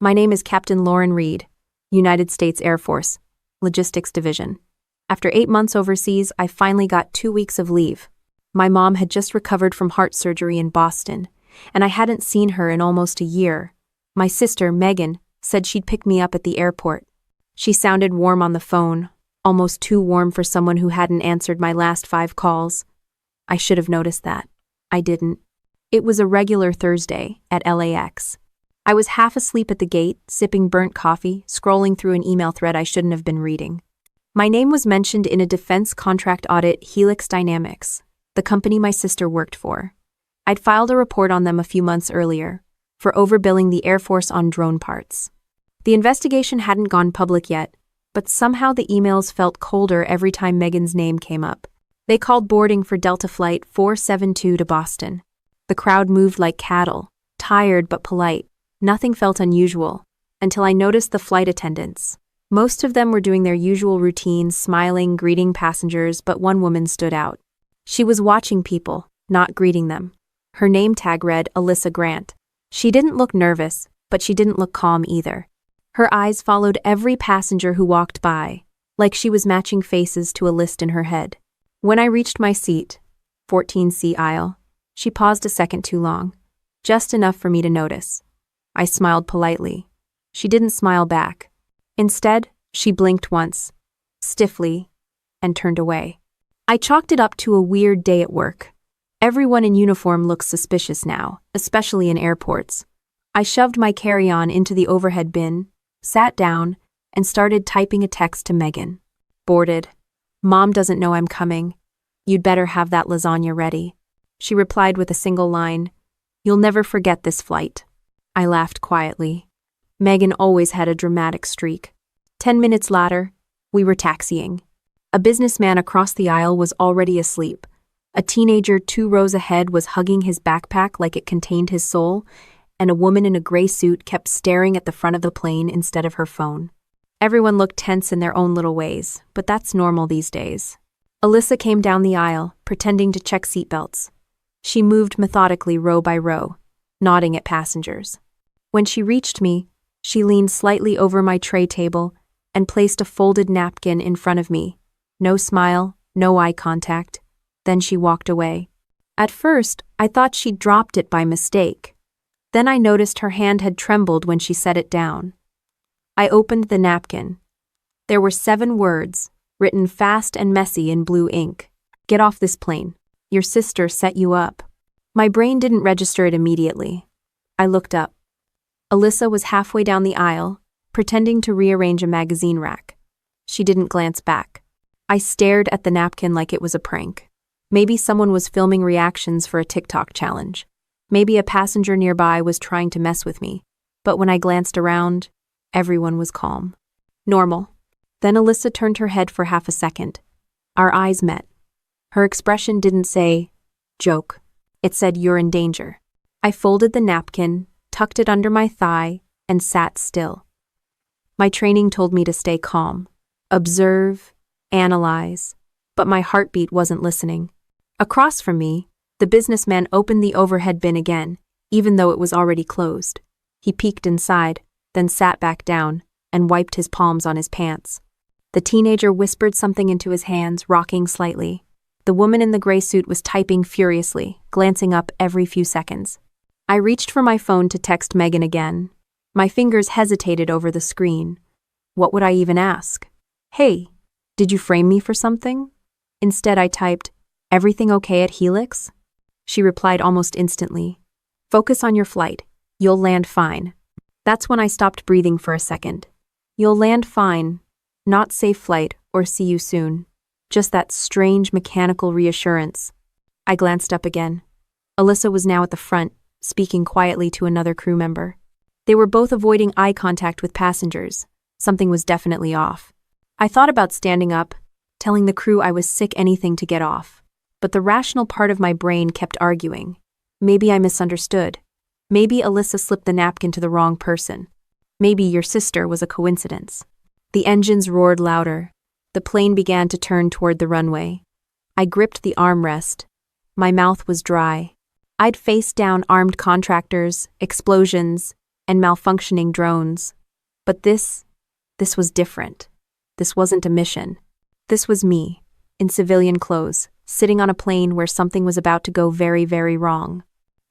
My name is Captain Lauren Reed, United States Air Force, Logistics Division. After 8 months overseas, I finally got 2 weeks of leave. My mom had just recovered from heart surgery in Boston, and I hadn't seen her in almost a year. My sister, Megan, said she'd pick me up at the airport. She sounded warm on the phone, almost too warm for someone who hadn't answered my last 5 calls. I should have noticed that. I didn't. It was a regular Thursday at LAX. I was half asleep at the gate, sipping burnt coffee, scrolling through an email thread I shouldn't have been reading. My name was mentioned in a defense contract audit, Helix Dynamics, the company my sister worked for. I'd filed a report on them a few months earlier for overbilling the Air Force on drone parts. The investigation hadn't gone public yet, but somehow the emails felt colder every time Megan's name came up. They called boarding for Delta Flight 472 to Boston. The crowd moved like cattle, tired but polite. Nothing felt unusual, until I noticed the flight attendants. Most of them were doing their usual routine, smiling, greeting passengers, but one woman stood out. She was watching people, not greeting them. Her name tag read Alyssa Grant. She didn't look nervous, but she didn't look calm either. Her eyes followed every passenger who walked by, like she was matching faces to a list in her head. When I reached my seat, 14C aisle, she paused a second too long, just enough for me to notice. I smiled politely. She didn't smile back. Instead, she blinked once, stiffly, and turned away. I chalked it up to a weird day at work. Everyone in uniform looks suspicious now, especially in airports. I shoved my carry-on into the overhead bin, sat down, and started typing a text to Megan. Boarded. Mom doesn't know I'm coming. You'd better have that lasagna ready. She replied with a single line, "You'll never forget this flight." I laughed quietly. Megan always had a dramatic streak. 10 minutes later, we were taxiing. A businessman across the aisle was already asleep. A teenager 2 rows ahead was hugging his backpack like it contained his soul, and a woman in a gray suit kept staring at the front of the plane instead of her phone. Everyone looked tense in their own little ways, but that's normal these days. Alyssa came down the aisle, pretending to check seatbelts. She moved methodically row by row, nodding at passengers. When she reached me, she leaned slightly over my tray table and placed a folded napkin in front of me. No smile, no eye contact. Then she walked away. At first, I thought she'd dropped it by mistake. Then I noticed her hand had trembled when she set it down. I opened the napkin. There were 7 words, written fast and messy in blue ink. "Get off this plane. Your sister set you up." My brain didn't register it immediately. I looked up. Alyssa was halfway down the aisle, pretending to rearrange a magazine rack. She didn't glance back. I stared at the napkin like it was a prank. Maybe someone was filming reactions for a TikTok challenge. Maybe a passenger nearby was trying to mess with me. But when I glanced around, everyone was calm. Normal. Then Alyssa turned her head for half a second. Our eyes met. Her expression didn't say, "Joke." It said, "You're in danger." I folded the napkin, tucked it under my thigh, and sat still. My training told me to stay calm, observe, analyze, but my heartbeat wasn't listening. Across from me, the businessman opened the overhead bin again, even though it was already closed. He peeked inside, then sat back down, and wiped his palms on his pants. The teenager whispered something into his hands, rocking slightly. The woman in the gray suit was typing furiously, glancing up every few seconds. I reached for my phone to text Megan again. My fingers hesitated over the screen. What would I even ask? "Hey, did you frame me for something?" Instead I typed, "Everything okay at Helix?" She replied almost instantly, "Focus on your flight. You'll land fine." That's when I stopped breathing for a second. You'll land fine. Not safe flight or see you soon. Just that strange mechanical reassurance. I glanced up again. Alyssa was now at the front, speaking quietly to another crew member. They were both avoiding eye contact with passengers. Something was definitely off. I thought about standing up, telling the crew I was sick anything to get off. But the rational part of my brain kept arguing. Maybe I misunderstood. Maybe Alyssa slipped the napkin to the wrong person. Maybe your sister was a coincidence. The engines roared louder. The plane began to turn toward the runway. I gripped the armrest. My mouth was dry. I'd faced down armed contractors, explosions, and malfunctioning drones. But this was different. This wasn't a mission. This was me, in civilian clothes, sitting on a plane where something was about to go very, very wrong.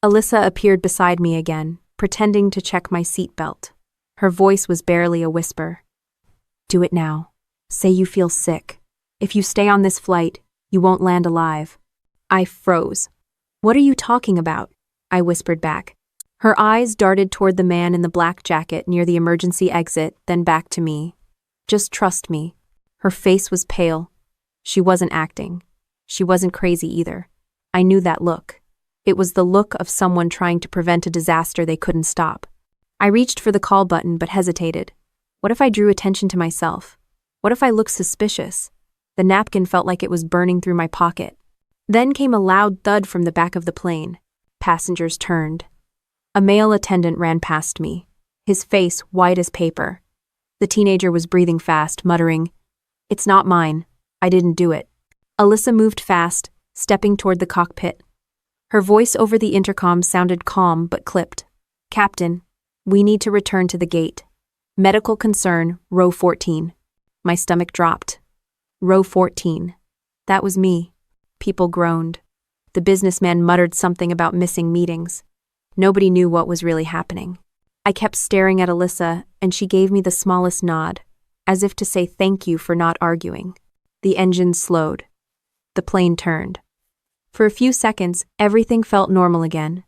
Alyssa appeared beside me again, pretending to check my seatbelt. Her voice was barely a whisper. "Do it now. Say you feel sick. If you stay on this flight, you won't land alive." I froze. "What are you talking about?" I whispered back. Her eyes darted toward the man in the black jacket near the emergency exit, then back to me. "Just trust me." Her face was pale. She wasn't acting. She wasn't crazy either. I knew that look. It was the look of someone trying to prevent a disaster they couldn't stop. I reached for the call button but hesitated. What if I drew attention to myself? What if I looked suspicious? The napkin felt like it was burning through my pocket. Then came a loud thud from the back of the plane. Passengers turned. A male attendant ran past me, his face white as paper. The teenager was breathing fast, muttering, "It's not mine. I didn't do it." Alyssa moved fast, stepping toward the cockpit. Her voice over the intercom sounded calm but clipped. "Captain, we need to return to the gate. Medical concern, row 14. My stomach dropped. Row 14. That was me. People groaned. The businessman muttered something about missing meetings. Nobody knew what was really happening. I kept staring at Alyssa, and she gave me the smallest nod, as if to say thank you for not arguing. The engine slowed. The plane turned. For a few seconds, everything felt normal again,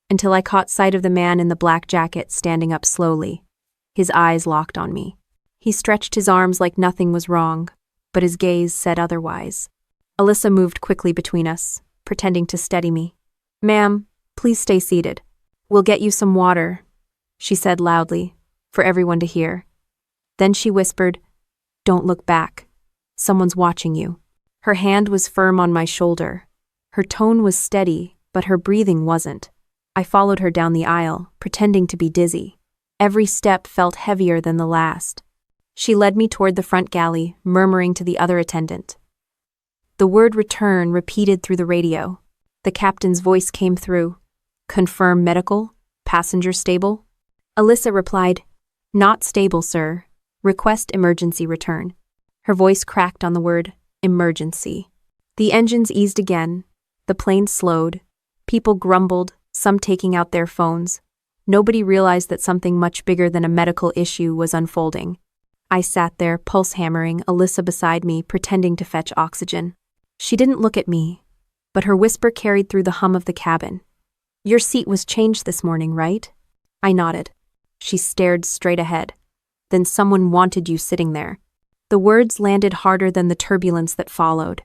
until I caught sight of the man in the black jacket standing up slowly. His eyes locked on me. He stretched his arms like nothing was wrong, but his gaze said otherwise. Alyssa moved quickly between us, pretending to steady me. "Ma'am, please stay seated. We'll get you some water," she said loudly, for everyone to hear. Then she whispered, "Don't look back. Someone's watching you." Her hand was firm on my shoulder. Her tone was steady, but her breathing wasn't. I followed her down the aisle, pretending to be dizzy. Every step felt heavier than the last. She led me toward the front galley, murmuring to the other attendant. The word return repeated through the radio. The captain's voice came through. "Confirm medical? Passenger stable?" Alyssa replied, "Not stable, sir. Request emergency return." Her voice cracked on the word emergency. The engines eased again. The plane slowed. People grumbled, some taking out their phones. Nobody realized that something much bigger than a medical issue was unfolding. I sat there, pulse hammering, Alyssa beside me, pretending to fetch oxygen. She didn't look at me, but her whisper carried through the hum of the cabin. "Your seat was changed this morning, right?" I nodded. She stared straight ahead. "Then someone wanted you sitting there." The words landed harder than the turbulence that followed.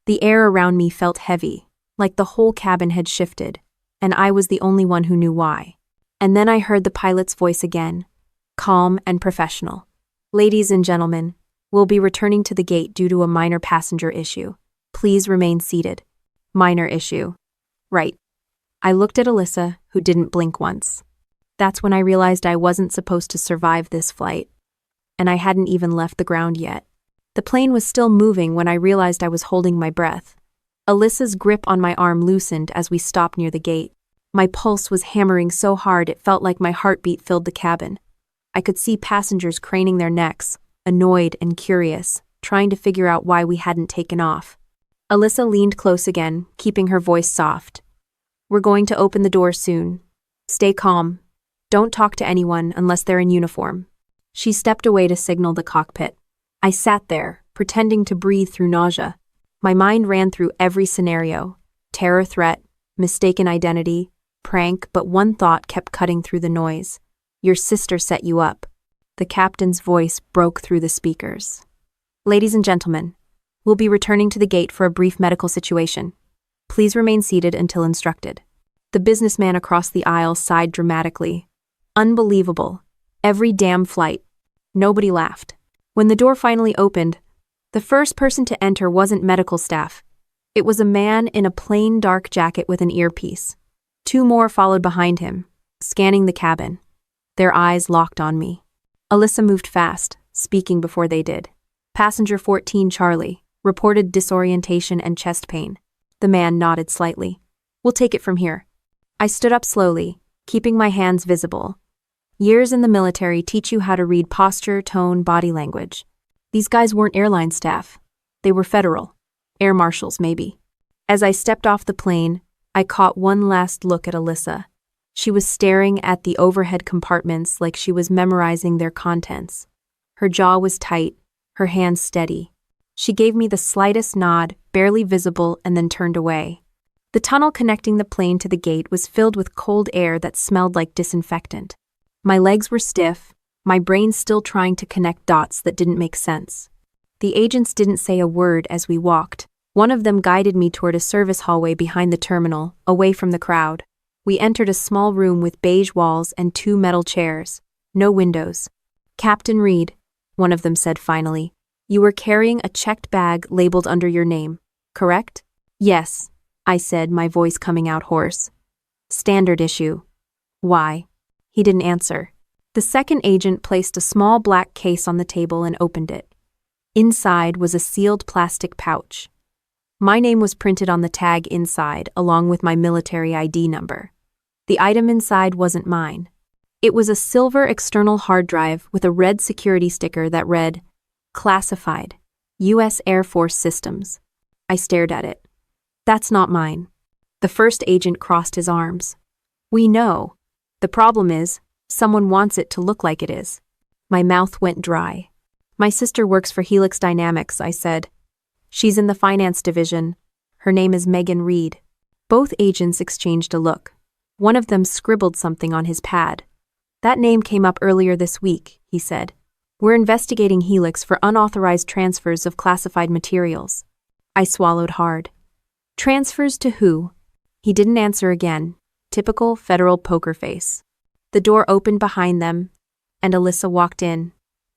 The air around me felt heavy, like the whole cabin had shifted, and I was the only one who knew why. And then I heard the pilot's voice again, calm and professional. "Ladies and gentlemen, we'll be returning to the gate due to a minor passenger issue. Please remain seated." Minor issue. Right. I looked at Alyssa, who didn't blink once. That's when I realized I wasn't supposed to survive this flight. And I hadn't even left the ground yet. The plane was still moving when I realized I was holding my breath. Alyssa's grip on my arm loosened as we stopped near the gate. My pulse was hammering so hard it felt like my heartbeat filled the cabin. I could see passengers craning their necks, annoyed and curious, trying to figure out why we hadn't taken off. Alyssa leaned close again, keeping her voice soft. "We're going to open the door soon. Stay calm. Don't talk to anyone unless they're in uniform." She stepped away to signal the cockpit. I sat there, pretending to breathe through nausea. My mind ran through every scenario: terror threat, mistaken identity, prank, but one thought kept cutting through the noise. "Your sister set you up." The captain's voice broke through the speakers. "Ladies and gentlemen, we'll be returning to the gate for a brief medical situation. Please remain seated until instructed." The businessman across the aisle sighed dramatically. Unbelievable. Every damn flight. Nobody laughed. When the door finally opened, the first person to enter wasn't medical staff. It was a man in a plain dark jacket with an earpiece. Two more followed behind him, scanning the cabin. Their eyes locked on me. Alyssa moved fast, speaking before they did. "Passenger 14 Charlie, reported disorientation and chest pain." The man nodded slightly. "We'll take it from here." I stood up slowly, keeping my hands visible. Years in the military teach you how to read posture, tone, body language. These guys weren't airline staff. They were federal. Air marshals, maybe. As I stepped off the plane, I caught one last look at Alyssa. She was staring at the overhead compartments like she was memorizing their contents. Her jaw was tight, her hands steady. She gave me the slightest nod, barely visible, and then turned away. The tunnel connecting the plane to the gate was filled with cold air that smelled like disinfectant. My legs were stiff, my brain still trying to connect dots that didn't make sense. The agents didn't say a word as we walked. One of them guided me toward a service hallway behind the terminal, away from the crowd. We entered a small room with beige walls and 2 metal chairs. No windows. "Captain Reed," one of them said finally, "you were carrying a checked bag labeled under your name, correct?" "Yes," I said, my voice coming out hoarse. "Standard issue." "Why?" He didn't answer. The second agent placed a small black case on the table and opened it. Inside was a sealed plastic pouch. My name was printed on the tag inside, along with my military ID number. The item inside wasn't mine. It was a silver external hard drive with a red security sticker that read, "Classified, U.S. Air Force Systems." I stared at it. "That's not mine." The first agent crossed his arms. "We know. The problem is, someone wants it to look like it is." My mouth went dry. "My sister works for Helix Dynamics," I said. "She's in the finance division. Her name is Megan Reed." Both agents exchanged a look. One of them scribbled something on his pad. "That name came up earlier this week," he said. "We're investigating Helix for unauthorized transfers of classified materials." I swallowed hard. "Transfers to who?" He didn't answer again. Typical federal poker face. The door opened behind them, and Alyssa walked in,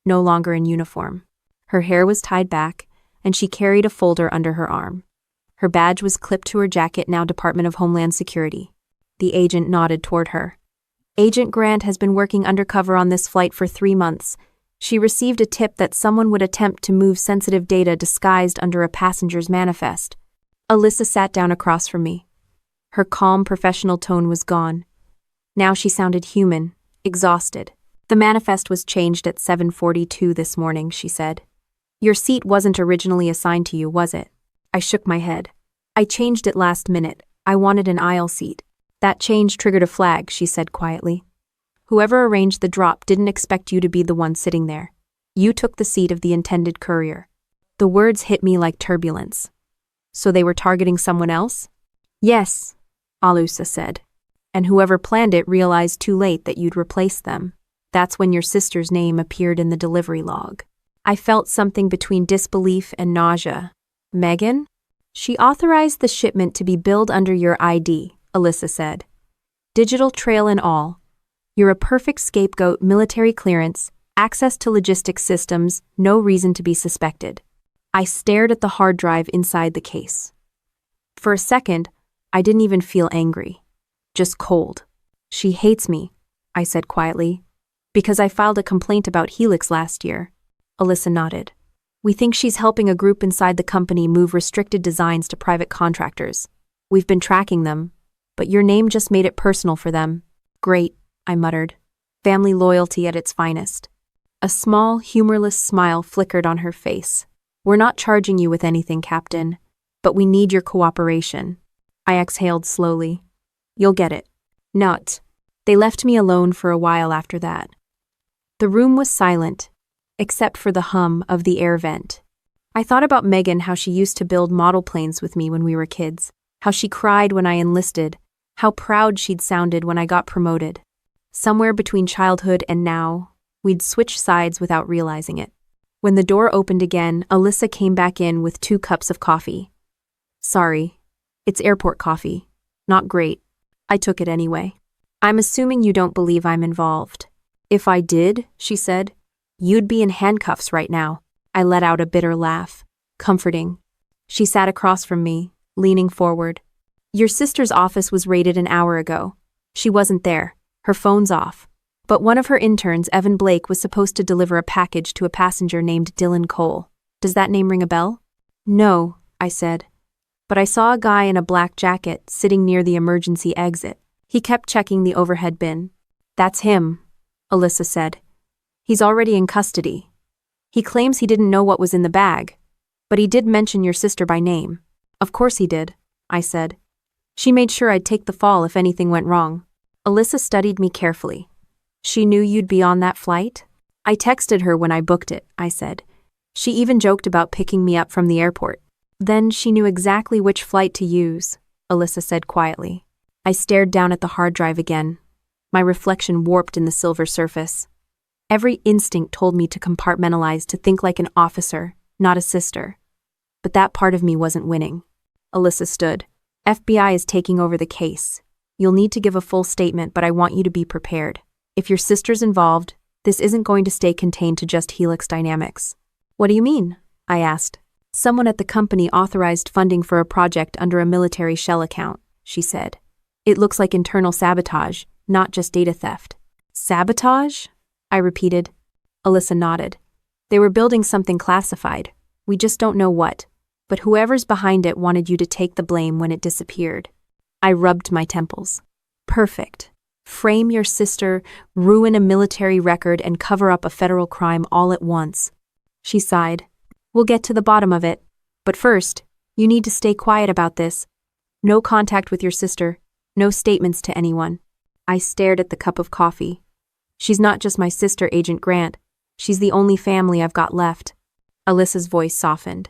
no longer in uniform. Her hair was tied back, and she carried a folder under her arm. Her badge was clipped to her jacket, now Department of Homeland Security. The agent nodded toward her. "Agent Grant has been working undercover on this flight for 3 months. She received a tip that someone would attempt to move sensitive data disguised under a passenger's manifest." Alyssa sat down across from me. Her calm, professional tone was gone. Now she sounded human, exhausted. "The manifest was changed at 7:42 this morning," she said. "Your seat wasn't originally assigned to you, was it?" I shook my head. "I changed it last minute. I wanted an aisle seat." "That change triggered a flag," she said quietly. "Whoever arranged the drop didn't expect you to be the one sitting there. You took the seat of the intended courier." The words hit me like turbulence. "So they were targeting someone else?" "Yes," Alyssa said. "And whoever planned it realized too late that you'd replace them. That's when your sister's name appeared in the delivery log." I felt something between disbelief and nausea. "Megan?" "She authorized the shipment to be billed under your ID," Alyssa said. "Digital trail and all. You're a perfect scapegoat, military clearance, access to logistics systems, no reason to be suspected." I stared at the hard drive inside the case. For a second, I didn't even feel angry. Just cold. "She hates me," I said quietly. "Because I filed a complaint about Helix last year." Alyssa nodded. "We think she's helping a group inside the company move restricted designs to private contractors. We've been tracking them, but your name just made it personal for them." "Great," I muttered. "Family loyalty at its finest." A small, humorless smile flickered on her face. "We're not charging you with anything, Captain, but we need your cooperation." I exhaled slowly. "You'll get it." "Not." They left me alone for a while after that. The room was silent, except for the hum of the air vent. I thought about Megan, how she used to build model planes with me when we were kids, how she cried when I enlisted, how proud she'd sounded when I got promoted. Somewhere between childhood and now, we'd switched sides without realizing it. When the door opened again, Alyssa came back in with 2 cups of coffee. "Sorry. It's airport coffee. Not great." I took it anyway. "I'm assuming you don't believe I'm involved." "If I did," she said, "you'd be in handcuffs right now." I let out a bitter laugh. Comforting. She sat across from me, leaning forward. "Your sister's office was raided an hour ago. She wasn't there. Her phone's off. But one of her interns, Evan Blake, was supposed to deliver a package to a passenger named Dylan Cole. Does that name ring a bell?" "No," I said. "But I saw a guy in a black jacket sitting near the emergency exit. He kept checking the overhead bin." "That's him," Alyssa said. He's already in custody. He claims he didn't know what was in the bag, but he did mention your sister by name. Of course he did, I said. She made sure I'd take the fall if anything went wrong. Alyssa studied me carefully. She knew you'd be on that flight? I texted her when I booked it, I said. She even joked about picking me up from the airport. Then she knew exactly which flight to use, Alyssa said quietly. I stared down at the hard drive again, my reflection warped in the silver surface. Every instinct told me to compartmentalize, to think like an officer, not a sister. But that part of me wasn't winning. Alyssa stood. FBI is taking over the case. You'll need to give a full statement, but I want you to be prepared. If your sister's involved, this isn't going to stay contained to just Helix Dynamics. What do you mean? I asked. Someone at the company authorized funding for a project under a military shell account, she said. It looks like internal sabotage, not just data theft. Sabotage? I repeated. Alyssa nodded. They were building something classified. We just don't know what. But whoever's behind it wanted you to take the blame when it disappeared. I rubbed my temples. Perfect. Frame your sister, ruin a military record, and cover up a federal crime all at once. She sighed. We'll get to the bottom of it. But first, you need to stay quiet about this. No contact with your sister. No statements to anyone. I stared at the cup of coffee. She's not just my sister, Agent Grant. She's the only family I've got left. Alyssa's voice softened.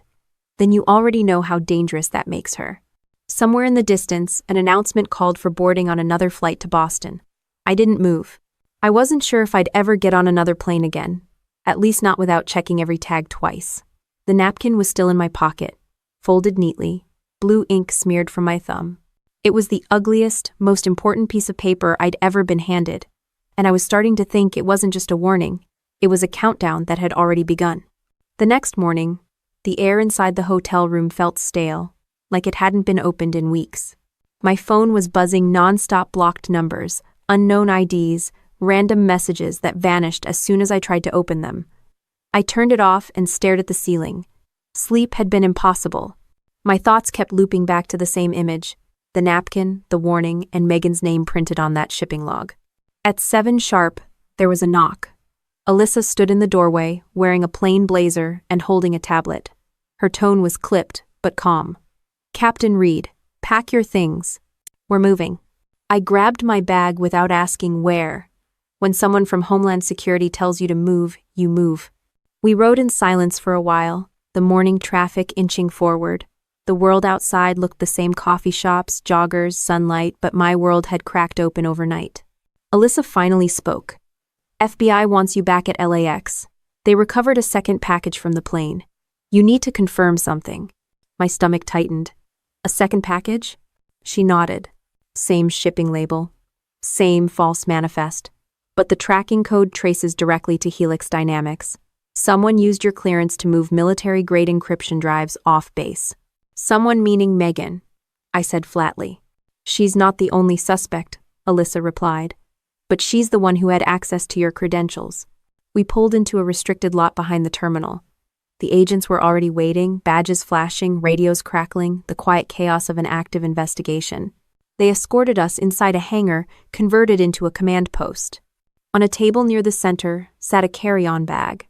Then you already know how dangerous that makes her. Somewhere in the distance, an announcement called for boarding on another flight to Boston. I didn't move. I wasn't sure if I'd ever get on another plane again, at least not without checking every tag twice. The napkin was still in my pocket, folded neatly, blue ink smeared from my thumb. It was the ugliest, most important piece of paper I'd ever been handed, and I was starting to think it wasn't just a warning, it was a countdown that had already begun. The next morning, the air inside the hotel room felt stale, like it hadn't been opened in weeks. My phone was buzzing non-stop, blocked numbers, unknown IDs, random messages that vanished as soon as I tried to open them. I turned it off and stared at the ceiling. Sleep had been impossible. My thoughts kept looping back to the same image, the napkin, the warning, and Megan's name printed on that shipping log. At 7 sharp, there was a knock. Alyssa stood in the doorway, wearing a plain blazer and holding a tablet. Her tone was clipped, but calm. Captain Reed, pack your things. We're moving. I grabbed my bag without asking where. When someone from Homeland Security tells you to move, you move. We rode in silence for a while, the morning traffic inching forward. The world outside looked the same: coffee shops, joggers, sunlight, but my world had cracked open overnight. Alyssa finally spoke. FBI wants you back at LAX. They recovered a second package from the plane. You need to confirm something. My stomach tightened. A second package? She nodded. Same shipping label. Same false manifest. But the tracking code traces directly to Helix Dynamics. Someone used your clearance to move military-grade encryption drives off base. Someone meaning Megan, I said flatly. She's not the only suspect, Alyssa replied. But she's the one who had access to your credentials. We pulled into a restricted lot behind the terminal. The agents were already waiting, badges flashing, radios crackling, the quiet chaos of an active investigation. They escorted us inside a hangar converted into a command post. On a table near the center sat a carry-on bag.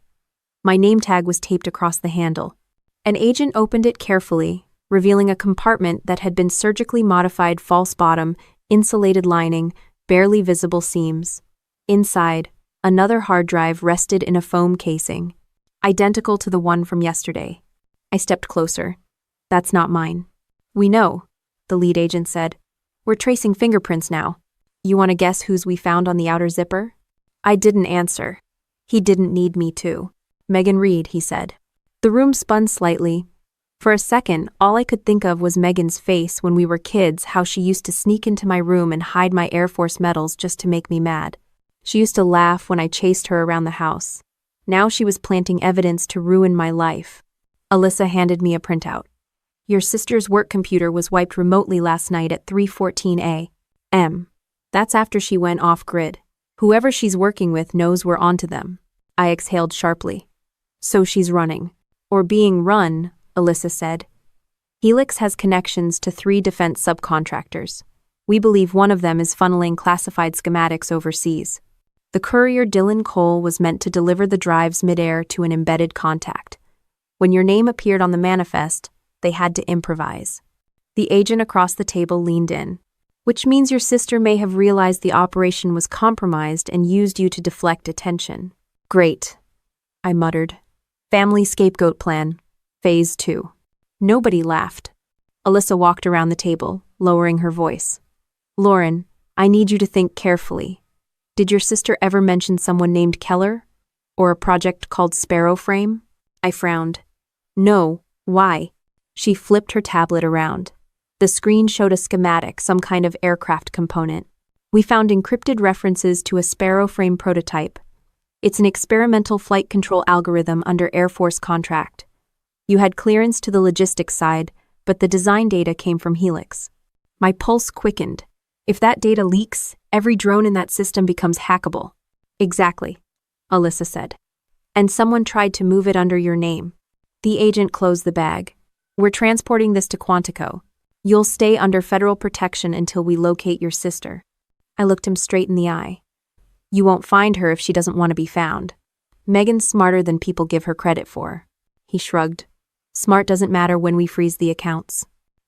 My name tag was taped across the handle. An agent opened it carefully, revealing a compartment that had been surgically modified: false bottom, insulated lining, barely visible seams. Inside, another hard drive rested in a foam casing, identical to the one from yesterday. I stepped closer. That's not mine. We know, the lead agent said. We're tracing fingerprints now. You want to guess whose we found on the outer zipper? I didn't answer. He didn't need me to. Megan Reed, he said. The room spun slightly. For a second, all I could think of was Megan's face when we were kids, how she used to sneak into my room and hide my Air Force medals just to make me mad. She used to laugh when I chased her around the house. Now she was planting evidence to ruin my life. Alyssa handed me a printout. Your sister's work computer was wiped remotely last night at 3:14 a.m. That's after she went off-grid. Whoever she's working with knows we're onto them. I exhaled sharply. So she's running. Or being run, Alyssa said. Helix has connections to 3 defense subcontractors. We believe one of them is funneling classified schematics overseas. The courier Dylan Cole was meant to deliver the drives midair to an embedded contact. When your name appeared on the manifest, they had to improvise. The agent across the table leaned in. Which means your sister may have realized the operation was compromised and used you to deflect attention. Great, I muttered. Family scapegoat plan, phase 2. Nobody laughed. Alyssa walked around the table, lowering her voice. Lauren, I need you to think carefully. Did your sister ever mention someone named Keller? Or a project called Sparrow Frame? I frowned. No, why? She flipped her tablet around. The screen showed a schematic, some kind of aircraft component. We found encrypted references to a Sparrow Frame prototype. It's an experimental flight control algorithm under Air Force contract. You had clearance to the logistics side, but the design data came from Helix. My pulse quickened. If that data leaks, every drone in that system becomes hackable. Exactly, Alyssa said. And someone tried to move it under your name. The agent closed the bag. We're transporting this to Quantico. You'll stay under federal protection until we locate your sister. I looked him straight in the eye. You won't find her if she doesn't want to be found. Megan's smarter than people give her credit for. He shrugged. Smart doesn't matter when we freeze the accounts.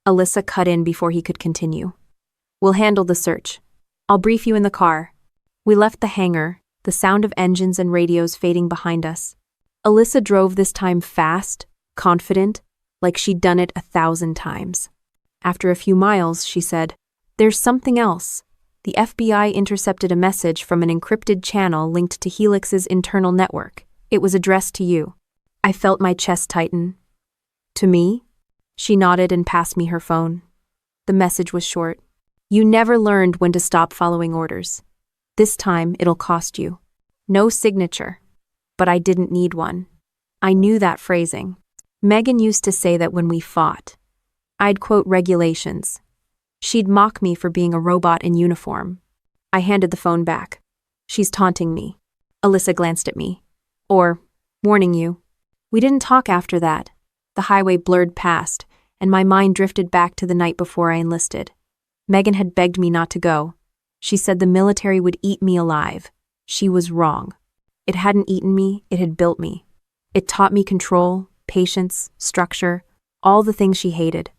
Alyssa cut in before he could continue. We'll handle the search. I'll brief you in the car. We left the hangar, the sound of engines and radios fading behind us. Alyssa drove this time fast, confident, like she'd done it 1,000 times. After a few miles, she said, There's something else. The FBI intercepted a message from an encrypted channel linked to Helix's internal network. It was addressed to you. I felt my chest tighten. To me? She nodded and passed me her phone. The message was short. You never learned when to stop following orders. This time, it'll cost you. No signature. But I didn't need one. I knew that phrasing. Megan used to say that when we fought. I'd quote regulations. She'd mock me for being a robot in uniform. I handed the phone back. She's taunting me. Alyssa glanced at me. Or, warning you. We didn't talk after that. The highway blurred past, and my mind drifted back to the night before I enlisted. Megan had begged me not to go. She said the military would eat me alive. She was wrong. It hadn't eaten me, it had built me. It taught me control, patience, structure, all the things she hated.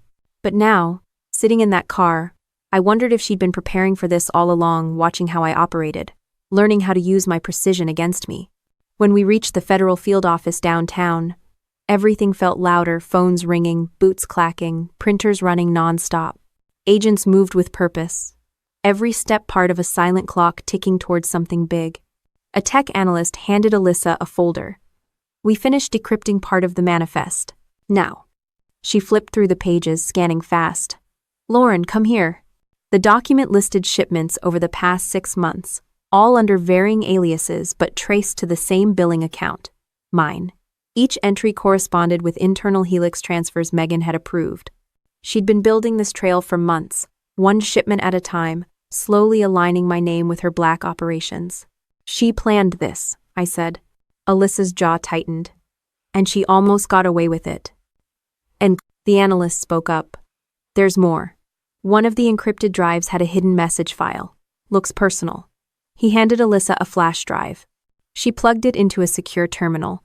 But now, sitting in that car, I wondered if she'd been preparing for this all along, watching how I operated, learning how to use my precision against me. When we reached the federal field office downtown, everything felt louder, phones ringing, boots clacking, printers running non-stop. Agents moved with purpose. Every step part of a silent clock ticking towards something big. A tech analyst handed Alyssa a folder. We finished decrypting part of the manifest. Now. She flipped through the pages, scanning fast. Lauren, come here. The document listed shipments over the past 6 months, all under varying aliases but traced to the same billing account. Mine. Each entry corresponded with internal Helix transfers Megan had approved. She'd been building this trail for months, one shipment at a time, slowly aligning my name with her black operations. She planned this, I said. Alyssa's jaw tightened. And she almost got away with it. And the analyst spoke up. There's more. One of the encrypted drives had a hidden message file. Looks personal. He handed Alyssa a flash drive. She plugged it into a secure terminal.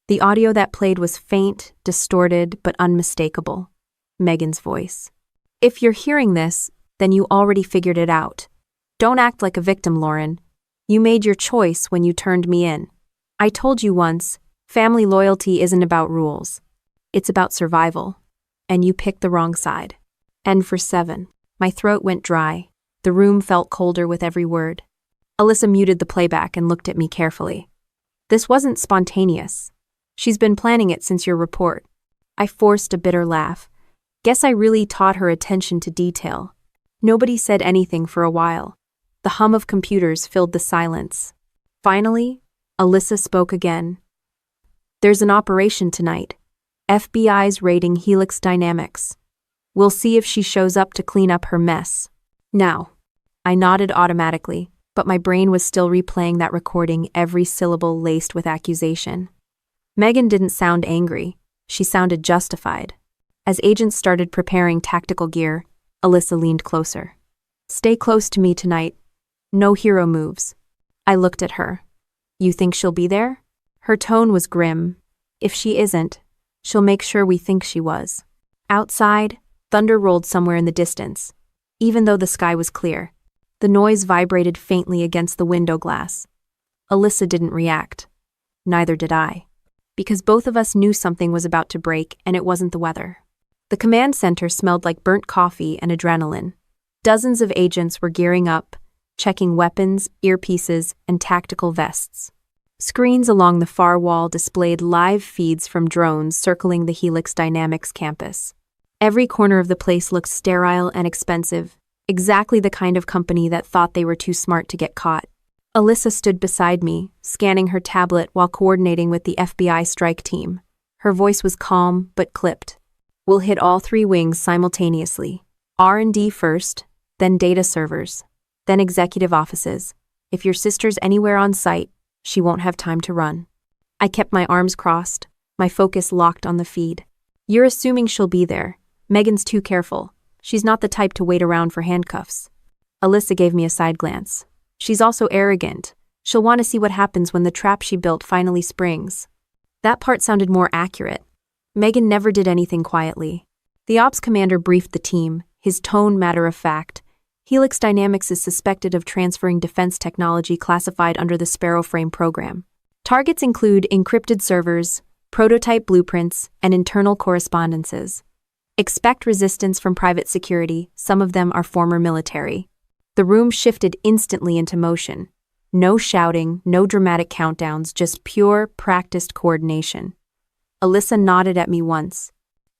The audio that played was faint, distorted, but unmistakable. Megan's voice. If you're hearing this, then you already figured it out. Don't act like a victim, Lauren. You made your choice when you turned me in. I told you once, family loyalty isn't about rules. It's about survival. And you picked the wrong side. And for 7. My throat went dry. The room felt colder with every word. Alyssa muted the playback and looked at me carefully. This wasn't spontaneous. She's been planning it since your report. I forced a bitter laugh. Guess I really taught her attention to detail. Nobody said anything for a while. The hum of computers filled the silence. Finally, Alyssa spoke again. There's an operation tonight. FBI's raiding Helix Dynamics. We'll see if she shows up to clean up her mess. Now. I nodded automatically, but my brain was still replaying that recording, every syllable laced with accusation. Megan didn't sound angry. She sounded justified. As agents started preparing tactical gear, Alyssa leaned closer. Stay close to me tonight. No hero moves. I looked at her. You think she'll be there? Her tone was grim. If she isn't, she'll make sure we think she was. Outside, thunder rolled somewhere in the distance, even though the sky was clear. The noise vibrated faintly against the window glass. Alyssa didn't react. Neither did I. Because both of us knew something was about to break, and it wasn't the weather. The command center smelled like burnt coffee and adrenaline. Dozens of agents were gearing up, checking weapons, earpieces, and tactical vests. Screens along the far wall displayed live feeds from drones circling the Helix Dynamics campus. Every corner of the place looked sterile and expensive, exactly the kind of company that thought they were too smart to get caught. Alyssa stood beside me, scanning her tablet while coordinating with the FBI strike team. Her voice was calm but clipped. We'll hit all 3 wings simultaneously. R&D first, then data servers, then executive offices. If your sister's anywhere on site, she won't have time to run. I kept my arms crossed, my focus locked on the feed. You're assuming she'll be there. Megan's too careful. She's not the type to wait around for handcuffs. Alyssa gave me a side glance. She's also arrogant. She'll want to see what happens when the trap she built finally springs. That part sounded more accurate. Megan never did anything quietly. The ops commander briefed the team, his tone matter-of-fact. Helix Dynamics is suspected of transferring defense technology classified under the Sparrow Frame program. Targets include encrypted servers, prototype blueprints, and internal correspondences. Expect resistance from private security, some of them are former military. The room shifted instantly into motion. No shouting, no dramatic countdowns, just pure, practiced coordination. Alyssa nodded at me once.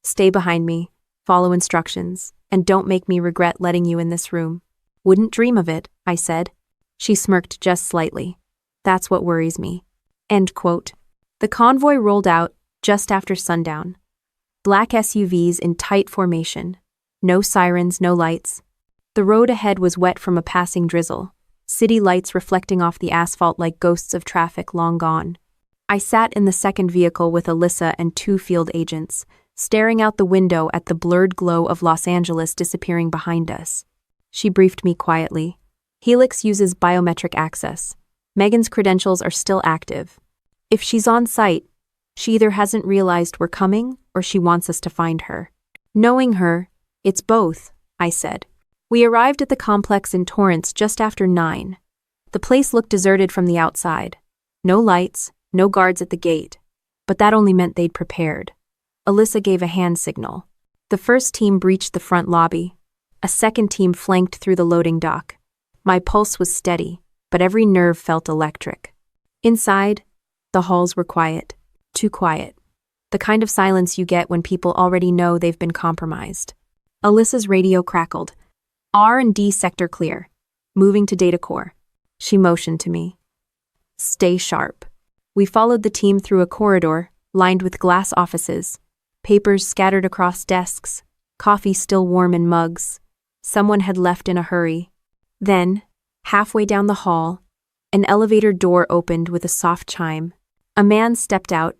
Stay behind me, follow instructions, and don't make me regret letting you in this room. Wouldn't dream of it, I said. She smirked just slightly. That's what worries me. End quote. The convoy rolled out just after sundown. Black SUVs in tight formation. No sirens, no lights. The road ahead was wet from a passing drizzle, city lights reflecting off the asphalt like ghosts of traffic long gone. I sat in the second vehicle with Alyssa and 2 field agents, staring out the window at the blurred glow of Los Angeles disappearing behind us. She briefed me quietly. Helix uses biometric access. Megan's credentials are still active. If she's on site, she either hasn't realized we're coming or she wants us to find her. Knowing her, it's both, I said. We arrived at the complex in Torrance just after 9. The place looked deserted from the outside. No lights, no guards at the gate. But that only meant they'd prepared. Alyssa gave a hand signal. The first team breached the front lobby. A second team flanked through the loading dock. My pulse was steady, but every nerve felt electric. Inside, the halls were quiet. Too quiet. The kind of silence you get when people already know they've been compromised. Alyssa's radio crackled. R&D sector clear. Moving to data core. She motioned to me. Stay sharp. We followed the team through a corridor, lined with glass offices. Papers scattered across desks. Coffee still warm in mugs. Someone had left in a hurry. Then, halfway down the hall, an elevator door opened with a soft chime. A man stepped out,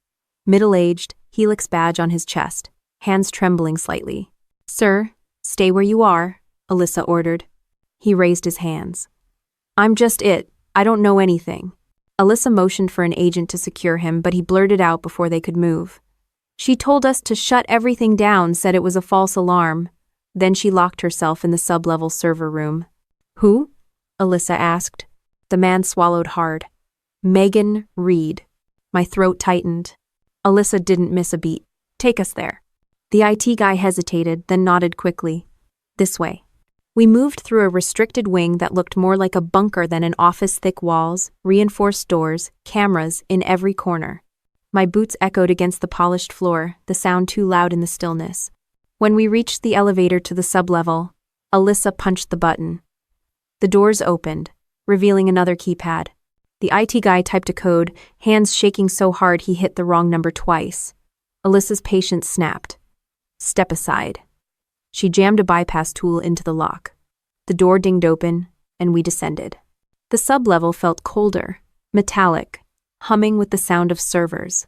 middle-aged, Helix badge on his chest, hands trembling slightly. Sir, stay where you are, Alyssa ordered. He raised his hands. I'm just it. I don't know anything. Alyssa motioned for an agent to secure him, but he blurted out before they could move. She told us to shut everything down, said it was a false alarm. Then she locked herself in the sub-level server room. Who? Alyssa asked. The man swallowed hard. Megan Reed. My throat tightened. Alyssa didn't miss a beat. Take us there. The IT guy hesitated, then nodded quickly. This way. We moved through a restricted wing that looked more like a bunker than an office, thick walls, reinforced doors, cameras in every corner. My boots echoed against the polished floor, the sound too loud in the stillness. When we reached the elevator to the sublevel, Alyssa punched the button. The doors opened, revealing another keypad. The IT guy typed a code, hands shaking so hard he hit the wrong number twice. Alyssa's patience snapped. Step aside. She jammed a bypass tool into the lock. The door dinged open, and we descended. The sublevel felt colder, metallic, humming with the sound of servers.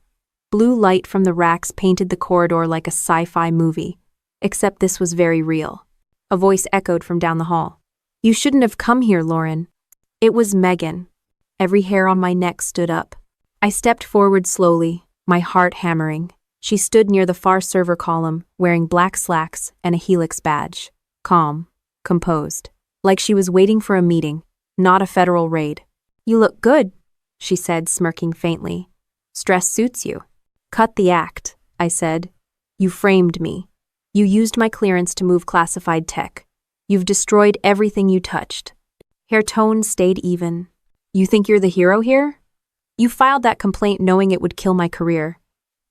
Blue light from the racks painted the corridor like a sci-fi movie, except this was very real. A voice echoed from down the hall. You shouldn't have come here, Lauren. It was Megan. Every hair on my neck stood up. I stepped forward slowly, my heart hammering. She stood near the far server column, wearing black slacks and a Helix badge. Calm, composed, like she was waiting for a meeting, not a federal raid. "You look good," she said, smirking faintly. "Stress suits you." "Cut the act," I said. "You framed me. You used my clearance to move classified tech. You've destroyed everything you touched." Her tone stayed even. "You think you're the hero here? You filed that complaint knowing it would kill my career.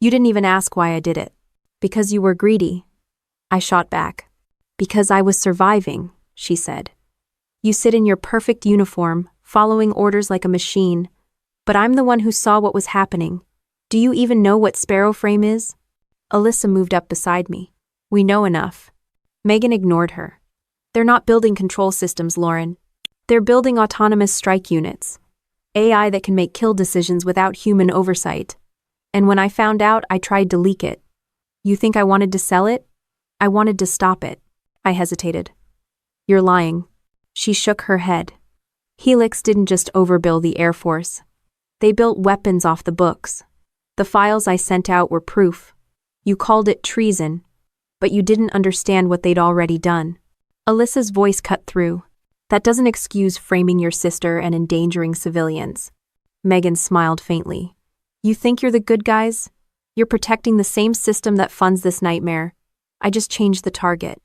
You didn't even ask why I did it." "Because you were greedy," I shot back. "Because I was surviving," she said. "You sit in your perfect uniform, following orders like a machine, but I'm the one who saw what was happening. Do you even know what Sparrow Frame is?" Alyssa moved up beside me. "We know enough." Megan ignored her. "They're not building control systems, Lauren. They're building autonomous strike units. AI that can make kill decisions without human oversight. And when I found out, I tried to leak it. You think I wanted to sell it? I wanted to stop it." I hesitated. "You're lying." She shook her head. "Helix didn't just overbill the Air Force. They built weapons off the books. The files I sent out were proof. You called it treason, but you didn't understand what they'd already done." Alyssa's voice cut through. "That doesn't excuse framing your sister and endangering civilians." Megan smiled faintly. "You think you're the good guys? You're protecting the same system that funds this nightmare. I just changed the target."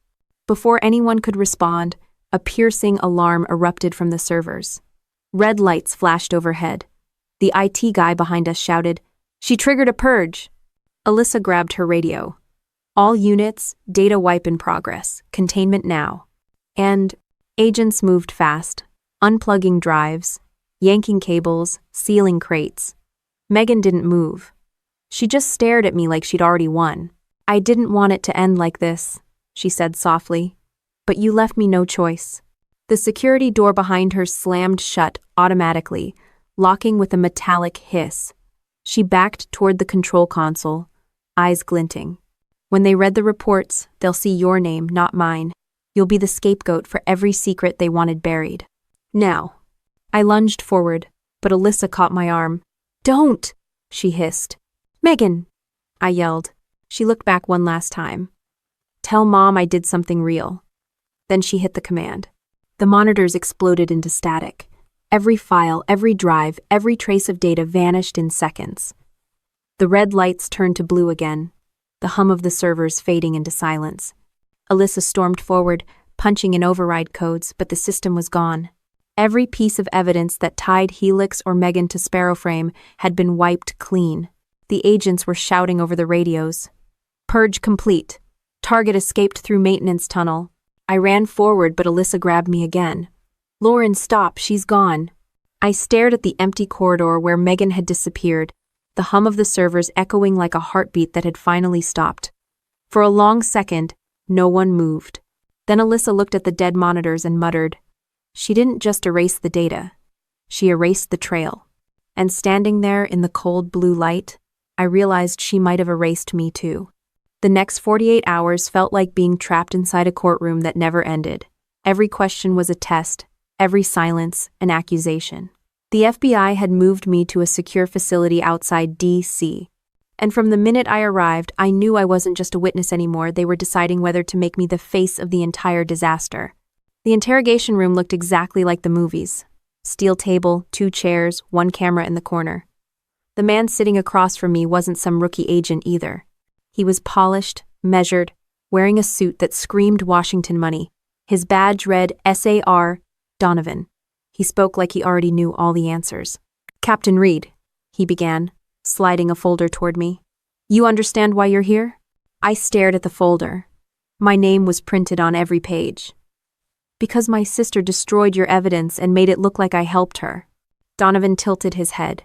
Before anyone could respond, a piercing alarm erupted from the servers. Red lights flashed overhead. The IT guy behind us shouted, "She triggered a purge." Alyssa grabbed her radio. "All units, data wipe in progress. Containment now." And agents moved fast, unplugging drives, yanking cables, sealing crates. Megan didn't move. She just stared at me like she'd already won. "I didn't want it to end like this," she said softly. "But you left me no choice." The security door behind her slammed shut automatically, locking with a metallic hiss. She backed toward the control console, eyes glinting. "When they read the reports, they'll see your name, not mine. You'll be the scapegoat for every secret they wanted buried." "Now." I lunged forward, but Alyssa caught my arm. "Don't!" she hissed. "Megan!" I yelled. She looked back one last time. "Tell Mom I did something real." Then she hit the command. The monitors exploded into static. Every file, every drive, every trace of data vanished in seconds. The red lights turned to blue again, the hum of the servers fading into silence. Alyssa stormed forward, punching in override codes, but the system was gone. Every piece of evidence that tied Helix or Megan to Sparrow Frame had been wiped clean. The agents were shouting over the radios. "Purge complete. Target escaped through maintenance tunnel." I ran forward, but Alyssa grabbed me again. "Lauren, stop, she's gone." I stared at the empty corridor where Megan had disappeared, the hum of the servers echoing like a heartbeat that had finally stopped. For a long second, no one moved. Then Alyssa looked at the dead monitors and muttered, "She didn't just erase the data. She erased the trail." And standing there in the cold blue light, I realized she might have erased me too. The next 48 hours felt like being trapped inside a courtroom that never ended. Every question was a test, every silence an accusation. The FBI had moved me to a secure facility outside D.C. And from the minute I arrived, I knew I wasn't just a witness anymore. They were deciding whether to make me the face of the entire disaster. The interrogation room looked exactly like the movies. Steel table, 2 chairs, 1 camera in the corner. The man sitting across from me wasn't some rookie agent either. He was polished, measured, wearing a suit that screamed Washington money. His badge read S.A.R. Donovan. He spoke like he already knew all the answers. "Captain Reed," he began, sliding a folder toward me. "You understand why you're here?" I stared at the folder. My name was printed on every page. "Because my sister destroyed your evidence and made it look like I helped her." Donovan tilted his head.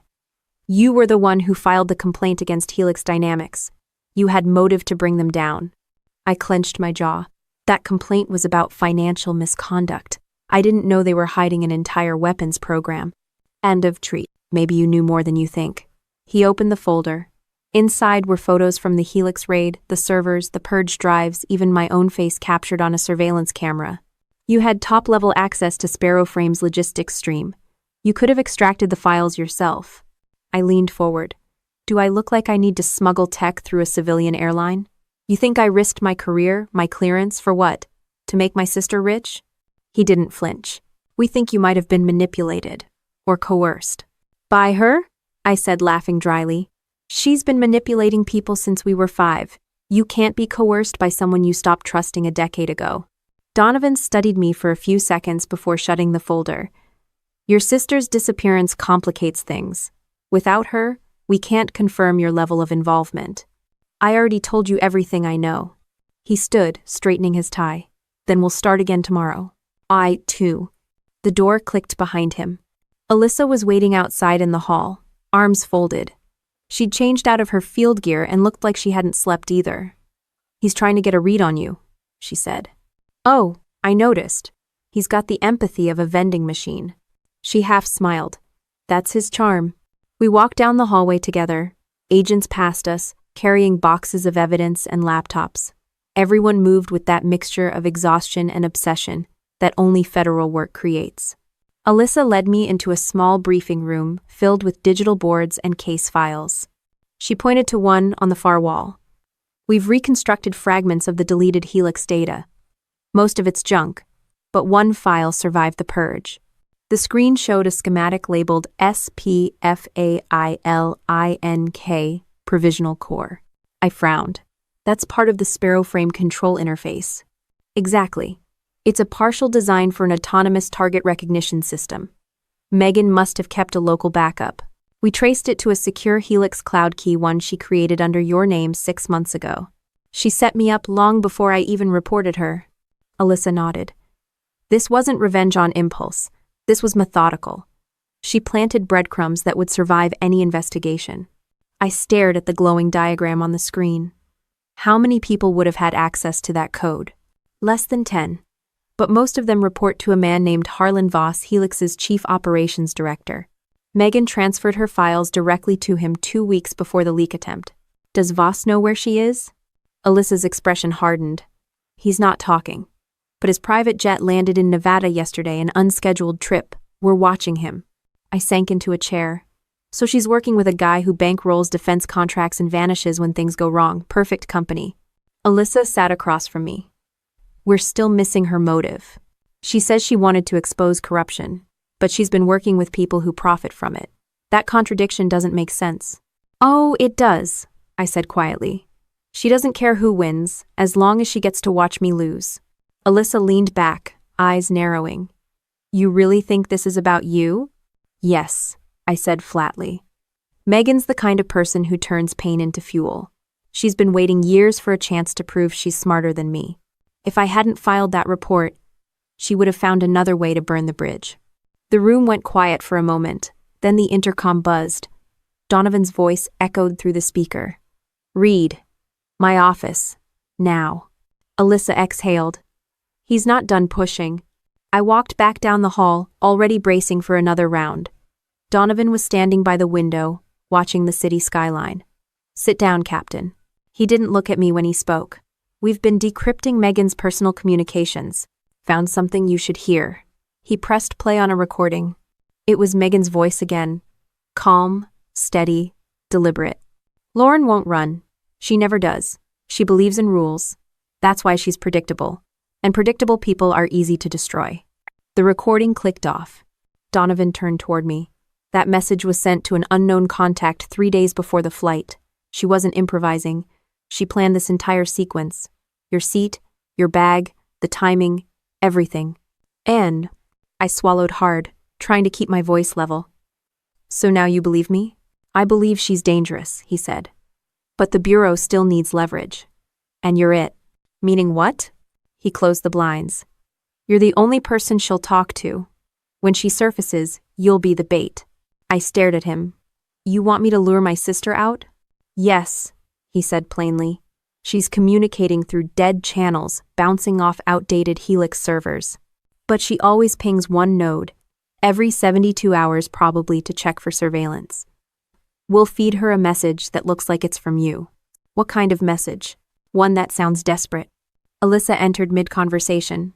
"You were the one who filed the complaint against Helix Dynamics. You had motive to bring them down." I clenched my jaw. That complaint was about financial misconduct. I didn't know they were hiding an entire weapons program. "End of treat. Maybe you knew more than you think." He opened the folder. Inside were photos from the Helix raid, the servers, the purge drives, even my own face captured on a surveillance camera. "You had top-level access to Sparrow Frame's logistics stream. You could have extracted the files yourself. I leaned forward. Do I look like I need to smuggle tech through a civilian airline? You think I risked my career, my clearance, for what? To make my sister rich? He didn't flinch. We think you might have been manipulated. Or coerced. By her? I said, laughing dryly. She's been manipulating people since we were 5. You can't be coerced by someone you stopped trusting a decade ago. Donovan studied me for a few seconds before shutting the folder. Your sister's disappearance complicates things. Without her, we can't confirm your level of involvement. I already told you everything I know. He stood, straightening his tie. Then we'll start again tomorrow. I, too. The door clicked behind him. Alyssa was waiting outside in the hall, arms folded. She'd changed out of her field gear and looked like she hadn't slept either. He's trying to get a read on you, she said. Oh, I noticed. He's got the empathy of a vending machine. She half smiled. That's his charm. We walked down the hallway together. Agents passed us, carrying boxes of evidence and laptops. Everyone moved with that mixture of exhaustion and obsession that only federal work creates. Alyssa led me into a small briefing room filled with digital boards and case files. She pointed to one on the far wall. We've reconstructed fragments of the deleted Helix data. Most of it's junk, but one file survived the purge. The screen showed a schematic labeled SPFAILINK, Provisional Core. I frowned. That's part of the Sparrow Frame control interface. Exactly. It's a partial design for an autonomous target recognition system. Megan must have kept a local backup. We traced it to a secure Helix Cloud Key one she created under your name 6 months ago. She set me up long before I even reported her. Alyssa nodded. This wasn't revenge on impulse. This was methodical. She planted breadcrumbs that would survive any investigation. I stared at the glowing diagram on the screen. How many people would have had access to that code? Less than 10. But most of them report to a man named Harlan Voss, Helix's chief operations director. Megan transferred her files directly to him 2 weeks before the leak attempt. Does Voss know where she is? Alyssa's expression hardened. He's not talking. But his private jet landed in Nevada yesterday, an unscheduled trip. We're watching him. I sank into a chair. So she's working with a guy who bankrolls defense contracts and vanishes when things go wrong. Perfect company. Alyssa sat across from me. We're still missing her motive. She says she wanted to expose corruption, but she's been working with people who profit from it. That contradiction doesn't make sense. Oh, it does, I said quietly. She doesn't care who wins, as long as she gets to watch me lose. Alyssa leaned back, eyes narrowing. You really think this is about you? Yes, I said flatly. Megan's the kind of person who turns pain into fuel. She's been waiting years for a chance to prove she's smarter than me. If I hadn't filed that report, she would have found another way to burn the bridge. The room went quiet for a moment, then the intercom buzzed. Donovan's voice echoed through the speaker. Reed. My office. Now. Alyssa exhaled. He's not done pushing. I walked back down the hall, already bracing for another round. Donovan was standing by the window, watching the city skyline. Sit down, Captain. He didn't look at me when he spoke. We've been decrypting Megan's personal communications. Found something you should hear. He pressed play on a recording. It was Megan's voice again. Calm, steady, deliberate. Lauren won't run. She never does. She believes in rules. That's why she's predictable. And predictable people are easy to destroy. The recording clicked off. Donovan turned toward me. That message was sent to an unknown contact 3 days before the flight. She wasn't improvising. She planned this entire sequence. Your seat, your bag, the timing, everything. And I swallowed hard, trying to keep my voice level. So now you believe me? I believe she's dangerous, he said. But the Bureau still needs leverage. And you're it. Meaning what? He closed the blinds. You're the only person she'll talk to. When she surfaces, you'll be the bait. I stared at him. You want me to lure my sister out? Yes, he said plainly. She's communicating through dead channels, bouncing off outdated Helix servers. But she always pings one node, every 72 hours probably to check for surveillance. We'll feed her a message that looks like it's from you. What kind of message? One that sounds desperate. Alyssa entered mid-conversation,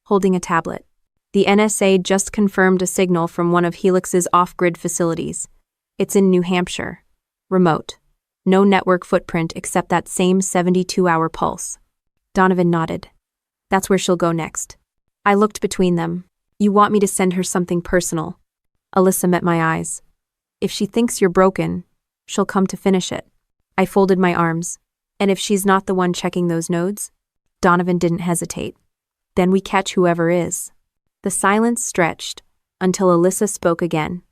holding a tablet. The NSA just confirmed a signal from one of Helix's off-grid facilities. It's in New Hampshire. Remote. No network footprint except that same 72-hour pulse. Donovan nodded. That's where she'll go next. I looked between them. You want me to send her something personal? Alyssa met my eyes. If she thinks you're broken, she'll come to finish it. I folded my arms. And if she's not the one checking those nodes? Donovan didn't hesitate. Then we catch whoever is. The silence stretched until Alyssa spoke again.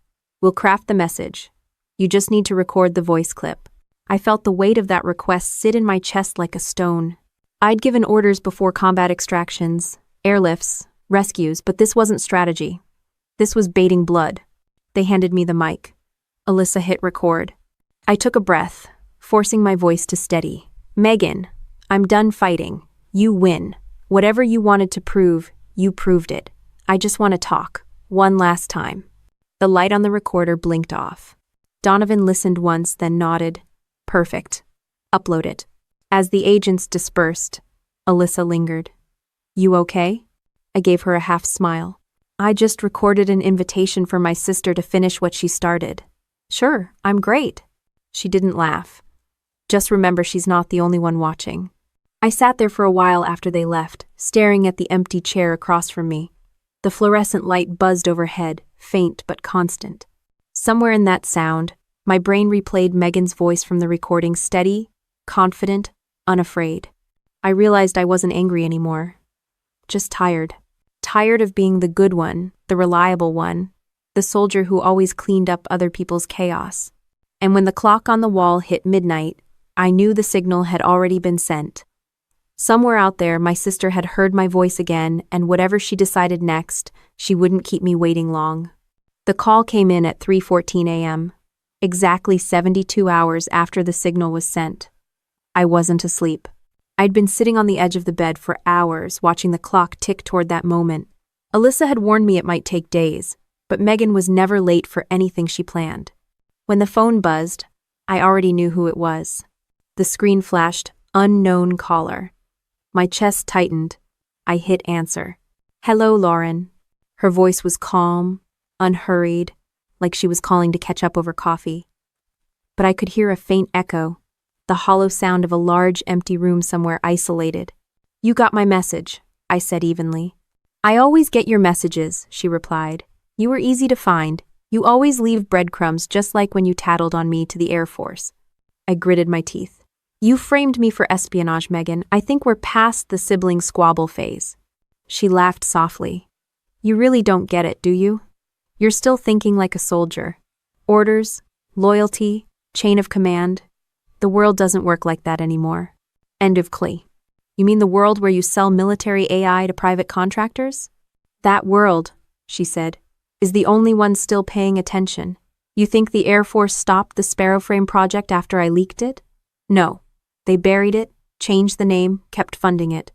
We'll craft the message. You just need to record the voice clip. I felt the weight of that request sit in my chest like a stone. I'd given orders before combat extractions, airlifts, rescues, but this wasn't strategy. This was baiting blood. They handed me the mic. Alyssa hit record. I took a breath, forcing my voice to steady. Megan, I'm done fighting. You win. Whatever you wanted to prove, you proved it. I just want to talk. One last time. The light on the recorder blinked off. Donovan listened once, then nodded. Perfect. Upload it. As the agents dispersed, Alyssa lingered. You okay? I gave her a half smile. I just recorded an invitation for my sister to finish what she started. Sure, I'm great. She didn't laugh. Just remember she's not the only one watching. I sat there for a while after they left, staring at the empty chair across from me. The fluorescent light buzzed overhead, faint but constant. Somewhere in that sound, my brain replayed Megan's voice from the recording, steady, confident, unafraid. I realized I wasn't angry anymore. Just tired. Tired of being the good one, the reliable one, the soldier who always cleaned up other people's chaos. And when the clock on the wall hit midnight, I knew the signal had already been sent. Somewhere out there, my sister had heard my voice again, and whatever she decided next, she wouldn't keep me waiting long. The call came in at 3:14 a.m., exactly 72 hours after the signal was sent. I wasn't asleep. I'd been sitting on the edge of the bed for hours, watching the clock tick toward that moment. Alyssa had warned me it might take days, but Megan was never late for anything she planned. When the phone buzzed, I already knew who it was. The screen flashed, unknown caller. My chest tightened. I hit answer. Hello, Lauren. Her voice was calm, unhurried, like she was calling to catch up over coffee. But I could hear a faint echo, the hollow sound of a large, empty room somewhere isolated. You got my message, I said evenly. I always get your messages, she replied. You were easy to find. You always leave breadcrumbs, just like when you tattled on me to the Air Force. I gritted my teeth. You framed me for espionage, Megan. I think we're past the sibling squabble phase. She laughed softly. You really don't get it, do you? You're still thinking like a soldier. Orders, loyalty, chain of command. The world doesn't work like that anymore. End of Clee. You mean the world where you sell military AI to private contractors? That world, she said, is the only one still paying attention. You think the Air Force stopped the Sparrowframe project after I leaked it? No. They buried it, changed the name, kept funding it.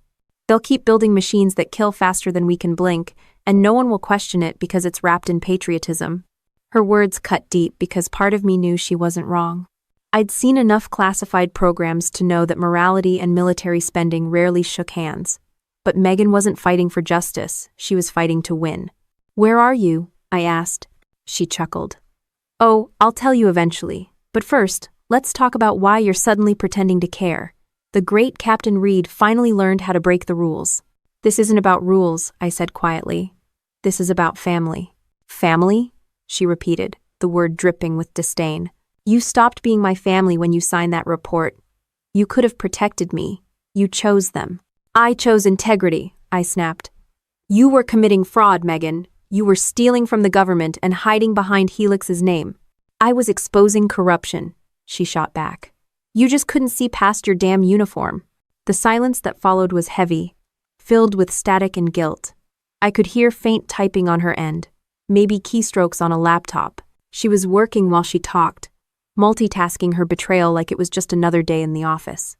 They'll keep building machines that kill faster than we can blink, and no one will question it because it's wrapped in patriotism. Her words cut deep because part of me knew she wasn't wrong. I'd seen enough classified programs to know that morality and military spending rarely shook hands. But Megan wasn't fighting for justice, she was fighting to win. Where are you? I asked. She chuckled. Oh, I'll tell you eventually. But first, let's talk about why you're suddenly pretending to care. The great Captain Reed finally learned how to break the rules. This isn't about rules, I said quietly. This is about family. Family? She repeated, the word dripping with disdain. You stopped being my family when you signed that report. You could have protected me. You chose them. I chose integrity, I snapped. You were committing fraud, Megan. You were stealing from the government and hiding behind Helix's name. I was exposing corruption, she shot back. You just couldn't see past your damn uniform. The silence that followed was heavy, filled with static and guilt. I could hear faint typing on her end, maybe keystrokes on a laptop. She was working while she talked, multitasking her betrayal like it was just another day in the office.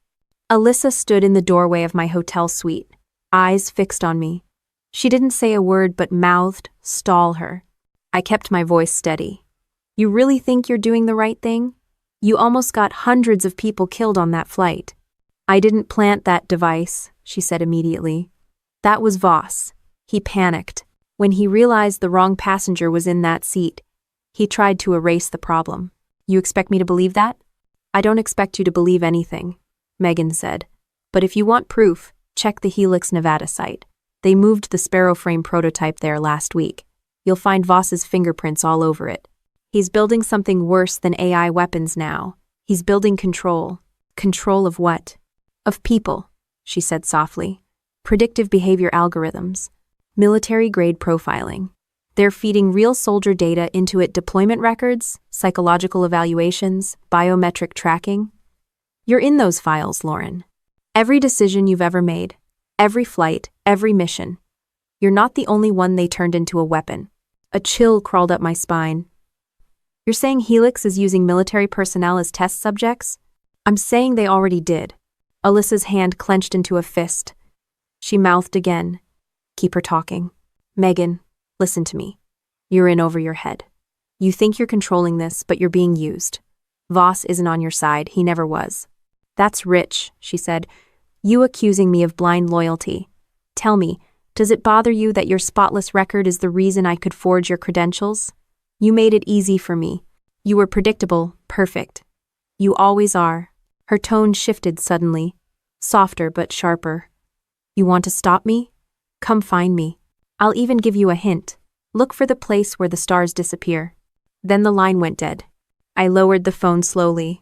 Alyssa stood in the doorway of my hotel suite, eyes fixed on me. She didn't say a word but mouthed, "Stall her." I kept my voice steady. You really think you're doing the right thing? You almost got hundreds of people killed on that flight. I didn't plant that device, she said immediately. That was Voss. He panicked. When he realized the wrong passenger was in that seat, he tried to erase the problem. You expect me to believe that? I don't expect you to believe anything, Megan said. But if you want proof, check the Helix, Nevada site. They moved the Sparrow frame prototype there last week. You'll find Voss's fingerprints all over it. He's building something worse than AI weapons now. He's building control. Control of what? Of people, she said softly. Predictive behavior algorithms. Military-grade profiling. They're feeding real soldier data into it: deployment records, psychological evaluations, biometric tracking. You're in those files, Lauren. Every decision you've ever made, every flight, every mission. You're not the only one they turned into a weapon. A chill crawled up my spine. You're saying Helix is using military personnel as test subjects? I'm saying they already did. Alyssa's hand clenched into a fist. She mouthed again. Keep her talking. Megan, listen to me. You're in over your head. You think you're controlling this, but you're being used. Voss isn't on your side. He never was. That's rich, she said. You accusing me of blind loyalty. Tell me, does it bother you that your spotless record is the reason I could forge your credentials? You made it easy for me. You were predictable, perfect. You always are. Her tone shifted suddenly, softer but sharper. You want to stop me? Come find me. I'll even give you a hint. Look for the place where the stars disappear. Then the line went dead. I lowered the phone slowly.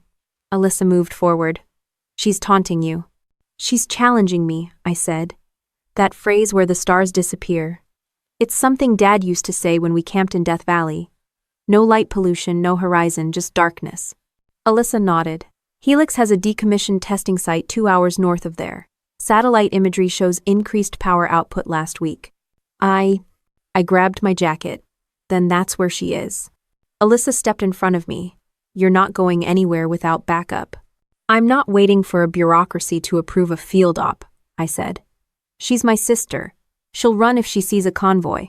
Alyssa moved forward. She's taunting you. She's challenging me, I said. That phrase, where the stars disappear. It's something Dad used to say when we camped in Death Valley. No light pollution, no horizon, just darkness. Alyssa nodded. Helix has a decommissioned testing site 2 hours north of there. Satellite imagery shows increased power output last week. I grabbed my jacket. Then that's where she is. Alyssa stepped in front of me. You're not going anywhere without backup. I'm not waiting for a bureaucracy to approve a field op, I said. She's my sister. She'll run if she sees a convoy.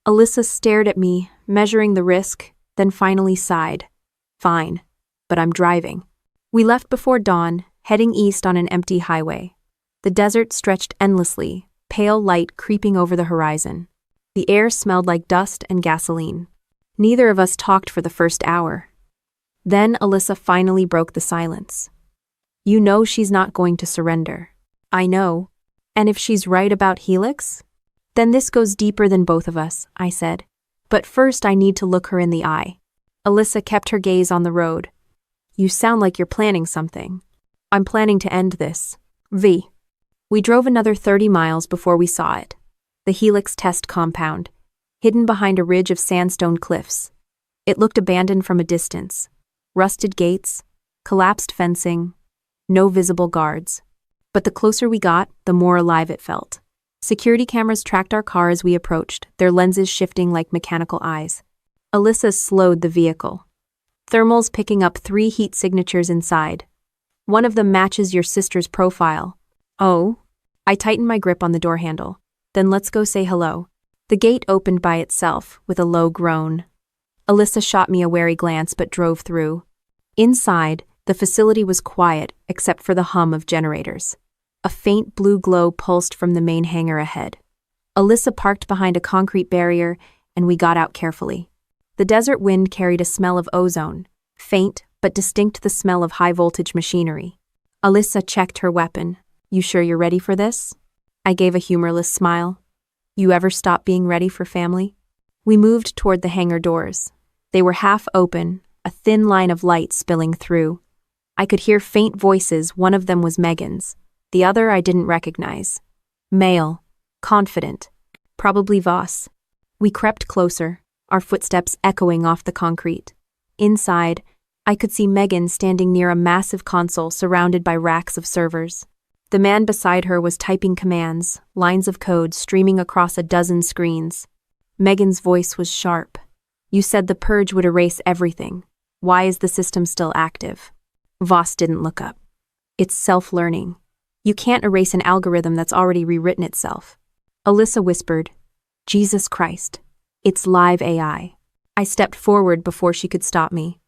Alyssa stared at me, measuring the risk, then finally sighed. Fine, but I'm driving. We left before dawn, heading east on an empty highway. The desert stretched endlessly, pale light creeping over the horizon. The air smelled like dust and gasoline. Neither of us talked for the first hour. Then Alyssa finally broke the silence. You know she's not going to surrender. I know. And if she's right about Helix? Then this goes deeper than both of us, I said. But first I need to look her in the eye. Alyssa kept her gaze on the road. You sound like you're planning something. I'm planning to end this. V. We drove another 30 miles before we saw it. The Helix test compound, hidden behind a ridge of sandstone cliffs. It looked abandoned from a distance. Rusted gates, collapsed fencing, no visible guards. But the closer we got, the more alive it felt. Security cameras tracked our car as we approached, their lenses shifting like mechanical eyes. Alyssa slowed the vehicle. Thermals picking up 3 heat signatures inside. One of them matches your sister's profile. Oh? I tightened my grip on the door handle. Then let's go say hello. The gate opened by itself, with a low groan. Alyssa shot me a wary glance but drove through. Inside, the facility was quiet except for the hum of generators. A faint blue glow pulsed from the main hangar ahead. Alyssa parked behind a concrete barrier, and we got out carefully. The desert wind carried a smell of ozone, faint but distinct, the smell of high-voltage machinery. Alyssa checked her weapon. You sure you're ready for this? I gave a humorless smile. You ever stop being ready for family? We moved toward the hangar doors. They were half open, a thin line of light spilling through. I could hear faint voices. One of them was Megan's. The other I didn't recognize. Male, confident, probably Voss. We crept closer, our footsteps echoing off the concrete. Inside, I could see Megan standing near a massive console surrounded by racks of servers. The man beside her was typing commands, lines of code streaming across a dozen screens. Megan's voice was sharp. You said the purge would erase everything. Why is the system still active? Voss didn't look up. It's self-learning. You can't erase an algorithm that's already rewritten itself. Alyssa whispered, Jesus Christ. It's live AI. I stepped forward before she could stop me.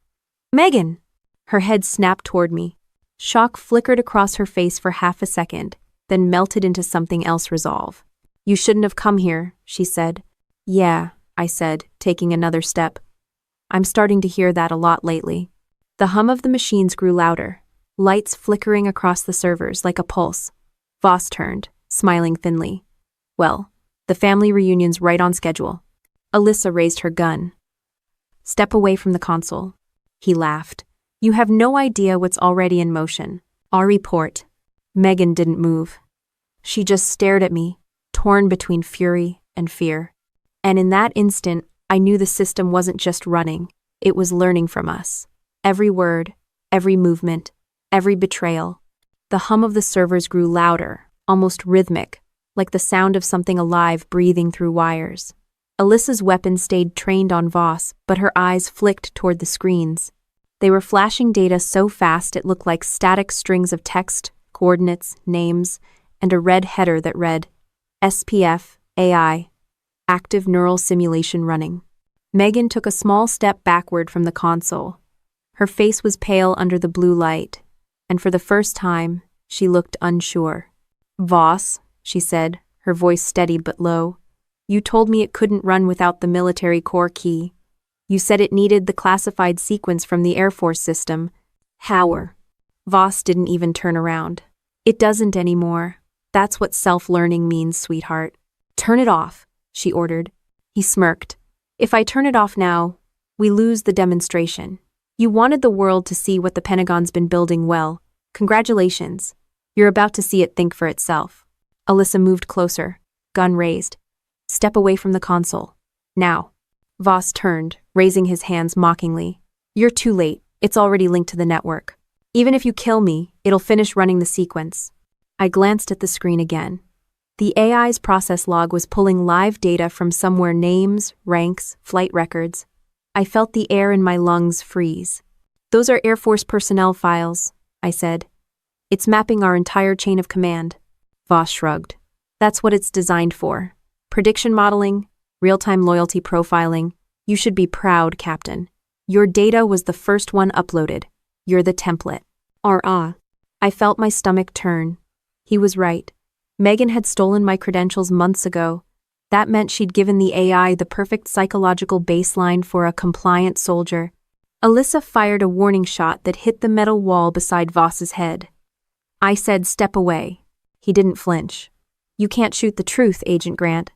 Megan! Her head snapped toward me. Shock flickered across her face for half a second, then melted into something else: resolve. You shouldn't have come here, she said. Yeah, I said, taking another step. I'm starting to hear that a lot lately. The hum of the machines grew louder, lights flickering across the servers like a pulse. Voss turned, smiling thinly. Well, the family reunion's right on schedule. Alyssa raised her gun. Step away from the console. He laughed. You have no idea what's already in motion. I'll report. Megan didn't move. She just stared at me, torn between fury and fear. And in that instant, I knew the system wasn't just running, it was learning from us. Every word, every movement, every betrayal. The hum of the servers grew louder, almost rhythmic, like the sound of something alive breathing through wires. Alyssa's weapon stayed trained on Voss, but her eyes flicked toward the screens. They were flashing data so fast it looked like static strings of text, coordinates, names, and a red header that read, SPF, AI, active neural simulation running. Megan took a small step backward from the console. Her face was pale under the blue light, and for the first time, she looked unsure. Voss, she said, her voice steady but low, you told me it couldn't run without the military core key. You said it needed the classified sequence from the Air Force system. How? Voss didn't even turn around. It doesn't anymore. That's what self-learning means, sweetheart. Turn it off, she ordered. He smirked. If I turn it off now, we lose the demonstration. You wanted the world to see what the Pentagon's been building well. Congratulations. You're about to see it think for itself. Alyssa moved closer, gun raised. Step away from the console. Now. Voss turned, raising his hands mockingly. You're too late. It's already linked to the network. Even if you kill me, it'll finish running the sequence. I glanced at the screen again. The AI's process log was pulling live data from somewhere: names, ranks, flight records. I felt the air in my lungs freeze. Those are Air Force personnel files, I said. It's mapping our entire chain of command. Voss shrugged. That's what it's designed for. Prediction modeling, real-time loyalty profiling. You should be proud, Captain. Your data was the first one uploaded. You're the template. I felt my stomach turn. He was right. Megan had stolen my credentials months ago. That meant she'd given the AI the perfect psychological baseline for a compliant soldier. Alyssa fired a warning shot that hit the metal wall beside Voss's head. I said, step away. He didn't flinch. You can't shoot the truth, Agent Grant.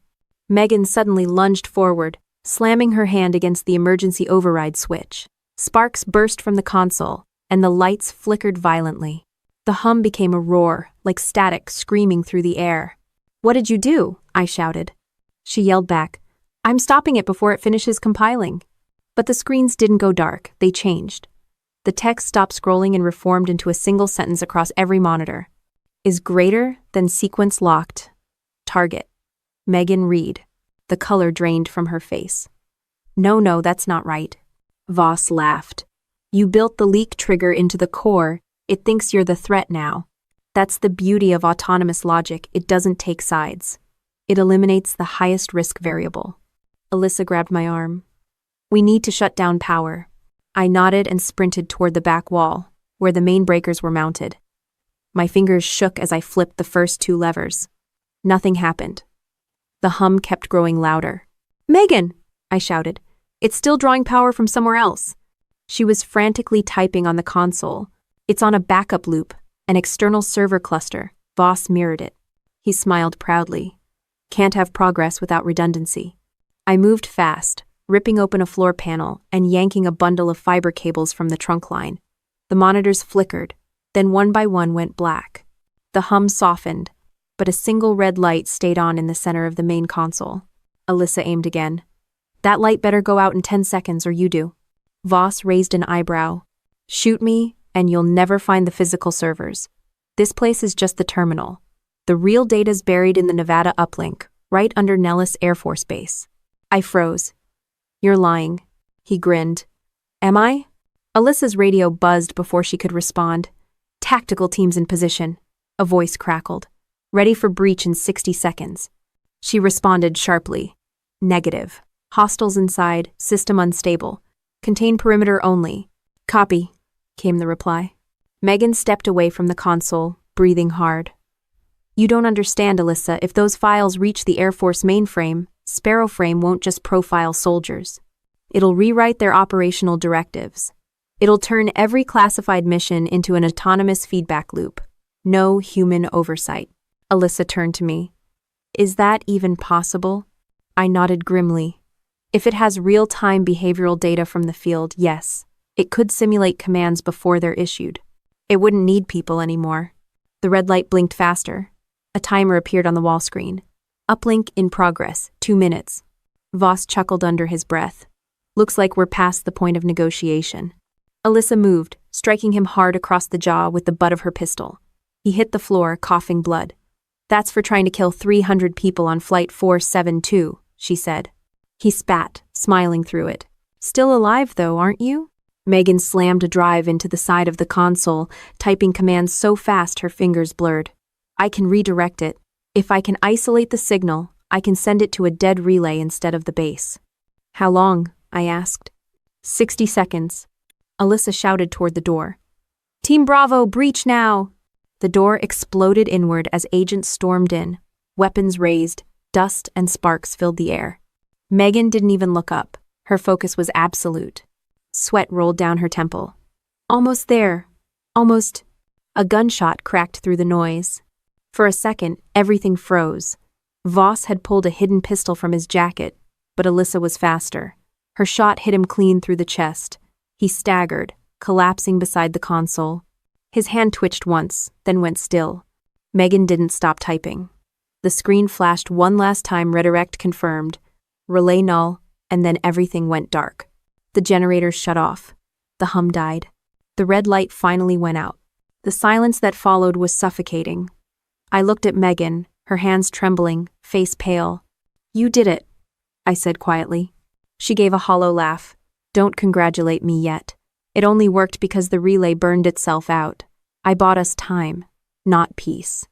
Megan suddenly lunged forward, slamming her hand against the emergency override switch. Sparks burst from the console, and the lights flickered violently. The hum became a roar, like static screaming through the air. What did you do? I shouted. She yelled back, I'm stopping it before it finishes compiling. But the screens didn't go dark, they changed. The text stopped scrolling and reformed into a single sentence across every monitor. Is greater than sequence locked. Target. Megan Reed. The color drained from her face. No, that's not right. Voss laughed. You built the leak trigger into the core. It thinks you're the threat now. That's the beauty of autonomous logic. It doesn't take sides. It eliminates the highest risk variable. Alyssa grabbed my arm. We need to shut down power. I nodded and sprinted toward the back wall, where the main breakers were mounted. My fingers shook as I flipped the first two levers. Nothing happened. The hum kept growing louder. Megan! I shouted. It's still drawing power from somewhere else. She was frantically typing on the console. It's on a backup loop, an external server cluster. Voss mirrored it. He smiled proudly. Can't have progress without redundancy. I moved fast, ripping open a floor panel and yanking a bundle of fiber cables from the trunk line. The monitors flickered, then one by one went black. The hum softened, but a single red light stayed on in the center of the main console. Alyssa aimed again. That light better go out in 10 seconds or you do. Voss raised an eyebrow. Shoot me, and you'll never find the physical servers. This place is just the terminal. The real data's buried in the Nevada uplink, right under Nellis Air Force Base. I froze. You're lying. He grinned. Am I? Alyssa's radio buzzed before she could respond. Tactical teams in position. A voice crackled. Ready for breach in 60 seconds. She responded sharply. Negative. Hostiles inside, system unstable. Contain perimeter only. Copy, came the reply. Megan stepped away from the console, breathing hard. You don't understand, Alyssa. If those files reach the Air Force mainframe, Sparrowframe won't just profile soldiers. It'll rewrite their operational directives. It'll turn every classified mission into an autonomous feedback loop. No human oversight. Alyssa turned to me. Is that even possible? I nodded grimly. If it has real-time behavioral data from the field, yes. It could simulate commands before they're issued. It wouldn't need people anymore. The red light blinked faster. A timer appeared on the wall screen. Uplink in progress, 2 minutes. Voss chuckled under his breath. Looks like we're past the point of negotiation. Alyssa moved, striking him hard across the jaw with the butt of her pistol. He hit the floor, coughing blood. That's for trying to kill 300 people on Flight 472, she said. He spat, smiling through it. Still alive, though, aren't you? Megan slammed a drive into the side of the console, typing commands so fast her fingers blurred. I can redirect it. If I can isolate the signal, I can send it to a dead relay instead of the base. How long? I asked. 60 seconds. Alyssa shouted toward the door. Team Bravo, breach now! The door exploded inward as agents stormed in. Weapons raised, dust and sparks filled the air. Megan didn't even look up. Her focus was absolute. Sweat rolled down her temple. Almost there. Almost. A gunshot cracked through the noise. For a second, everything froze. Voss had pulled a hidden pistol from his jacket, but Alyssa was faster. Her shot hit him clean through the chest. He staggered, collapsing beside the console. His hand twitched once, then went still. Megan didn't stop typing. The screen flashed one last time, redirect confirmed, relay null, and then everything went dark. The generators shut off. The hum died. The red light finally went out. The silence that followed was suffocating. I looked at Megan, her hands trembling, face pale. You did it, I said quietly. She gave a hollow laugh. Don't congratulate me yet. It only worked because the relay burned itself out. I bought us time, not peace.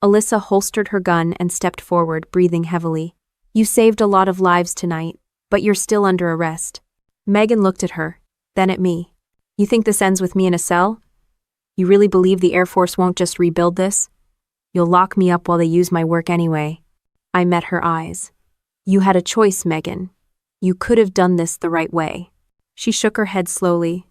Alyssa holstered her gun and stepped forward, breathing heavily. You saved a lot of lives tonight, but you're still under arrest. Megan looked at her, then at me. You think this ends with me in a cell? You really believe the Air Force won't just rebuild this? You'll lock me up while they use my work anyway. I met her eyes. You had a choice, Megan. You could have done this the right way. She shook her head slowly.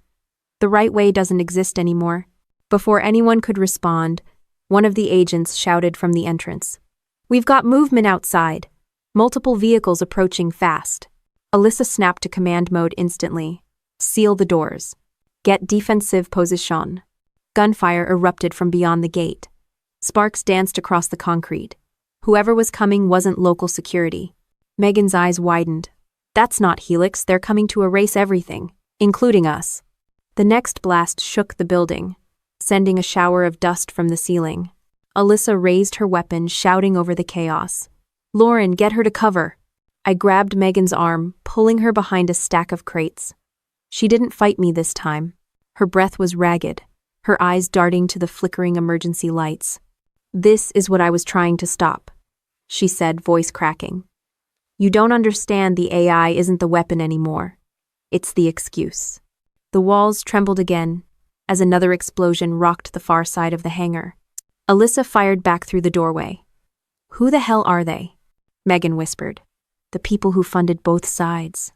The right way doesn't exist anymore. Before anyone could respond, one of the agents shouted from the entrance. We've got movement outside. Multiple vehicles approaching fast. Alyssa snapped to command mode instantly. Seal the doors. Get defensive position. Gunfire erupted from beyond the gate. Sparks danced across the concrete. Whoever was coming wasn't local security. Megan's eyes widened. That's not Helix, they're coming to erase everything, including us. The next blast shook the building, sending a shower of dust from the ceiling. Alyssa raised her weapon, shouting over the chaos. Lauren, get her to cover. I grabbed Megan's arm, pulling her behind a stack of crates. She didn't fight me this time. Her breath was ragged, her eyes darting to the flickering emergency lights. This is what I was trying to stop, she said, voice cracking. You don't understand, the AI isn't the weapon anymore. It's the excuse. The walls trembled again as another explosion rocked the far side of the hangar. Alyssa fired back through the doorway. Who the hell are they? Megan whispered. The people who funded both sides.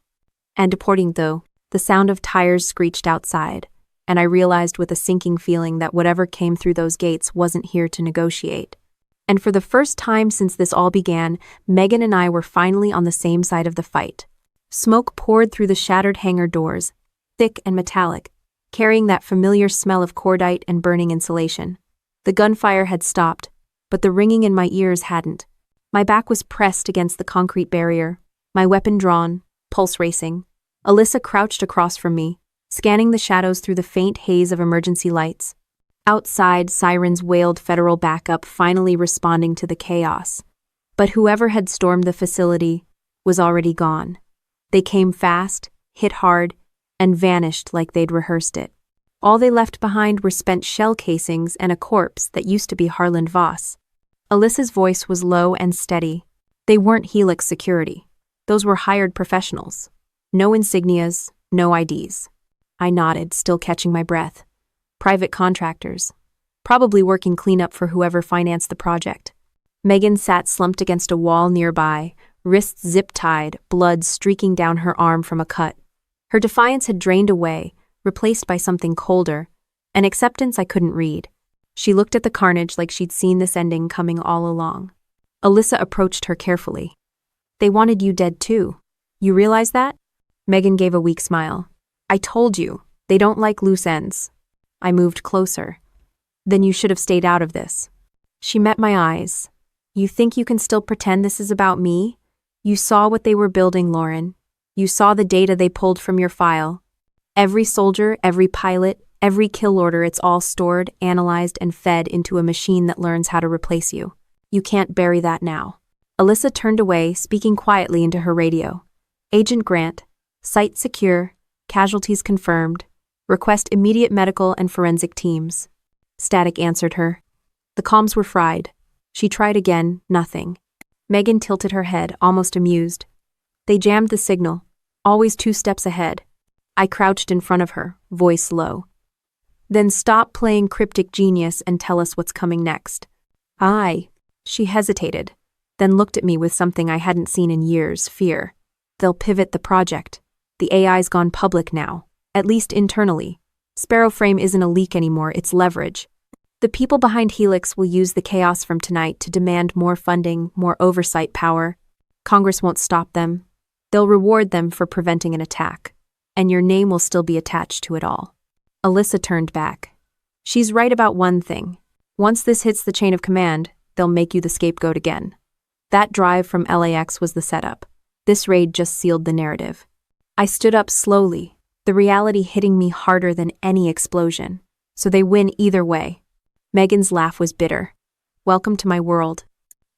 And deporting though, the sound of tires screeched outside, and I realized with a sinking feeling that whatever came through those gates wasn't here to negotiate. And for the first time since this all began, Megan and I were finally on the same side of the fight. Smoke poured through the shattered hangar doors, thick and metallic, carrying that familiar smell of cordite and burning insulation. The gunfire had stopped, but the ringing in my ears hadn't. My back was pressed against the concrete barrier, my weapon drawn, pulse racing. Alyssa crouched across from me, scanning the shadows through the faint haze of emergency lights. Outside, sirens wailed federal backup, finally responding to the chaos. But whoever had stormed the facility was already gone. They came fast, hit hard, and vanished like they'd rehearsed it. All they left behind were spent shell casings and a corpse that used to be Harland Voss. Alyssa's voice was low and steady. They weren't Helix security. Those were hired professionals. No insignias, no IDs. I nodded, still catching my breath. Private contractors. Probably working cleanup for whoever financed the project. Megan sat slumped against a wall nearby, wrists zip-tied, blood streaking down her arm from a cut. Her defiance had drained away, replaced by something colder, an acceptance I couldn't read. She looked at the carnage like she'd seen this ending coming all along. Alyssa approached her carefully. "They wanted you dead too. You realize that?" Megan gave a weak smile. "I told you, they don't like loose ends." I moved closer. "Then you should have stayed out of this." She met my eyes. "You think you can still pretend this is about me? You saw what they were building, Lauren. You saw the data they pulled from your file. Every soldier, every pilot, every kill order, it's all stored, analyzed, and fed into a machine that learns how to replace you. You can't bury that now." Alyssa turned away, speaking quietly into her radio. "Agent Grant, site secure, casualties confirmed. Request immediate medical and forensic teams." Static answered her. The comms were fried. She tried again, nothing. Megan tilted her head, almost amused. "They jammed the signal, always 2 steps ahead." I crouched in front of her, voice low. "Then stop playing cryptic genius and tell us what's coming next." She hesitated, then looked at me with something I hadn't seen in years, fear. "They'll pivot the project. The AI's gone public now, at least internally. Sparrowframe isn't a leak anymore, it's leverage. The people behind Helix will use the chaos from tonight to demand more funding, more oversight power. Congress won't stop them. They'll reward them for preventing an attack, and your name will still be attached to it all." Alyssa turned back. "She's right about one thing. Once this hits the chain of command, they'll make you the scapegoat again. That drive from LAX was the setup. This raid just sealed the narrative." I stood up slowly, the reality hitting me harder than any explosion. So they win either way. Megan's laugh was bitter. "Welcome to my world."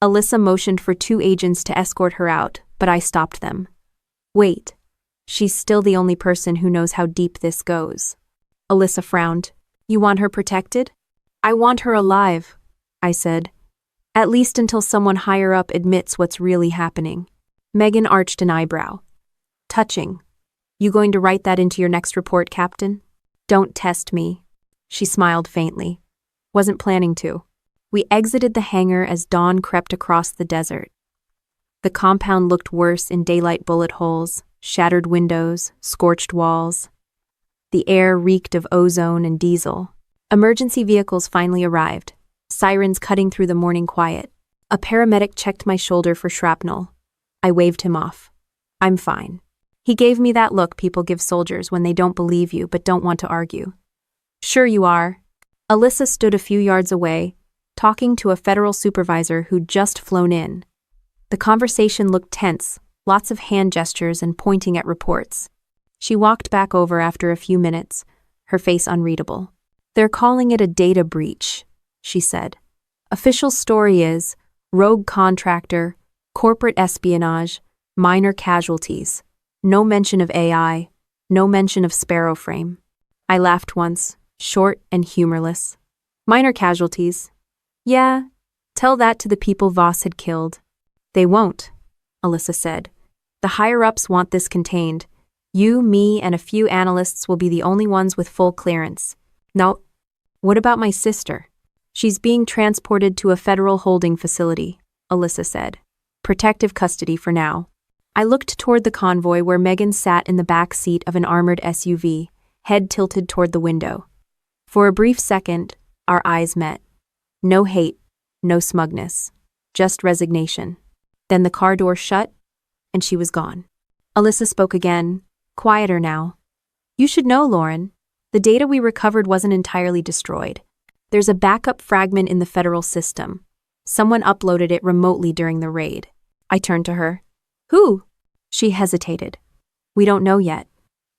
Alyssa motioned for 2 agents to escort her out, but I stopped them. "Wait. She's still the only person who knows how deep this goes." Alyssa frowned. "You want her protected?" "I want her alive," I said. "At least until someone higher up admits what's really happening." Megan arched an eyebrow. "Touching. You going to write that into your next report, Captain?" "Don't test me." She smiled faintly. "Wasn't planning to." We exited the hangar as dawn crept across the desert. The compound looked worse in daylight bullet holes, shattered windows, scorched walls. The air reeked of ozone and diesel. Emergency vehicles finally arrived, sirens cutting through the morning quiet. A paramedic checked my shoulder for shrapnel. I waved him off. "I'm fine." He gave me that look people give soldiers when they don't believe you but don't want to argue. "Sure you are." Alyssa stood a few yards away, talking to a federal supervisor who'd just flown in. The conversation looked tense, lots of hand gestures and pointing at reports. She walked back over after a few minutes, her face unreadable. "They're calling it a data breach," she said. "Official story is rogue contractor, corporate espionage, minor casualties. No mention of AI, no mention of Sparrowframe." I laughed once, short and humorless. "Minor casualties? Yeah, tell that to the people Voss had killed." "They won't," Alyssa said. "The higher-ups want this contained. You, me, and a few analysts will be the only ones with full clearance. Now, what about my sister?" "She's being transported to a federal holding facility," Alyssa said. "Protective custody for now." I looked toward the convoy where Megan sat in the back seat of an armored SUV, head tilted toward the window. For a brief second, our eyes met. No hate, no smugness, just resignation. Then the car door shut, and she was gone. Alyssa spoke again, quieter now. "You should know, Lauren. The data we recovered wasn't entirely destroyed. There's a backup fragment in the federal system. Someone uploaded it remotely during the raid." I turned to her. "Who?" She hesitated. "We don't know yet.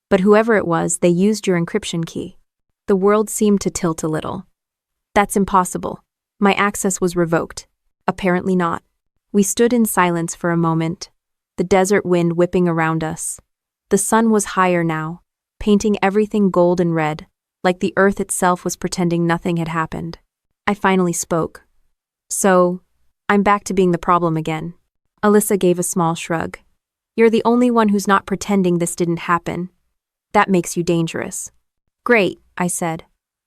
But whoever it was, they used your encryption key." The world seemed to tilt a little. "That's impossible. My access was revoked." "Apparently not." We stood in silence for a moment, the desert wind whipping around us. The sun was higher now, painting everything gold and red, like the earth itself was pretending nothing had happened. I finally spoke. "So, I'm back to being the problem again." Alyssa gave a small shrug. "You're the only one who's not pretending this didn't happen. That makes you dangerous." "Great," I said.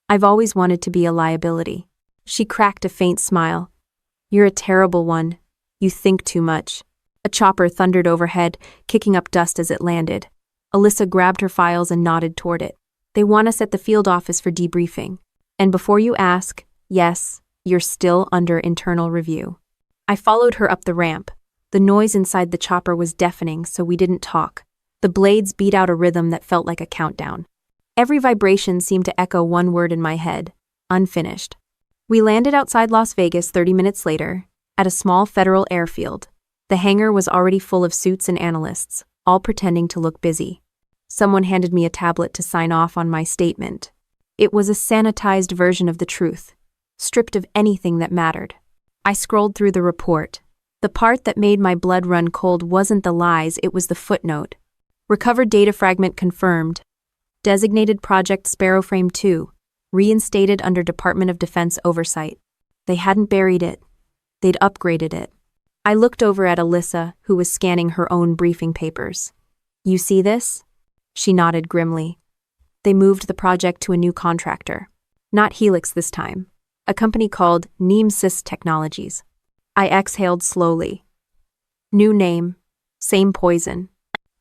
"I've always wanted to be a liability." She cracked a faint smile. "You're a terrible one. You think too much." A chopper thundered overhead, kicking up dust as it landed. Alyssa grabbed her files and nodded toward it. They want us at the field office for debriefing. And before you ask, yes, you're still under internal review. I followed her up the ramp. The noise inside the chopper was deafening, so we didn't talk. The blades beat out a rhythm that felt like a countdown. Every vibration seemed to echo one word in my head: unfinished. We landed outside Las Vegas 30 minutes later, at a small federal airfield. The hangar was already full of suits and analysts, all pretending to look busy. Someone handed me a tablet to sign off on my statement. It was a sanitized version of the truth, stripped of anything that mattered. I scrolled through the report. The part that made my blood run cold wasn't the lies, it was the footnote. Recovered data fragment confirmed. Designated Project Sparrowframe 2, reinstated under Department of Defense oversight. They hadn't buried it. They'd upgraded it. I looked over at Alyssa, who was scanning her own briefing papers. You see this? She nodded grimly. They moved the project to a new contractor. Not Helix this time. A company called Nemesis Technologies. I exhaled slowly. New name, same poison.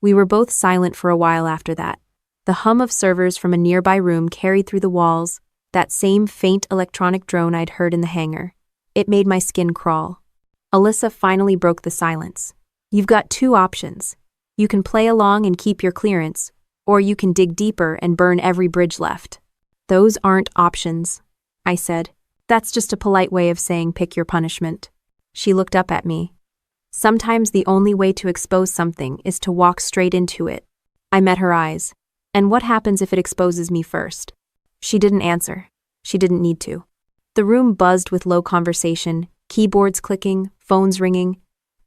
We were both silent for a while after that. The hum of servers from a nearby room carried through the walls, that same faint electronic drone I'd heard in the hangar. It made my skin crawl. Alyssa finally broke the silence. You've got two options. You can play along and keep your clearance, or you can dig deeper and burn every bridge left. Those aren't options, I said. That's just a polite way of saying pick your punishment. She looked up at me. Sometimes the only way to expose something is to walk straight into it. I met her eyes. And what happens if it exposes me first? She didn't answer. She didn't need to. The room buzzed with low conversation, keyboards clicking, phones ringing.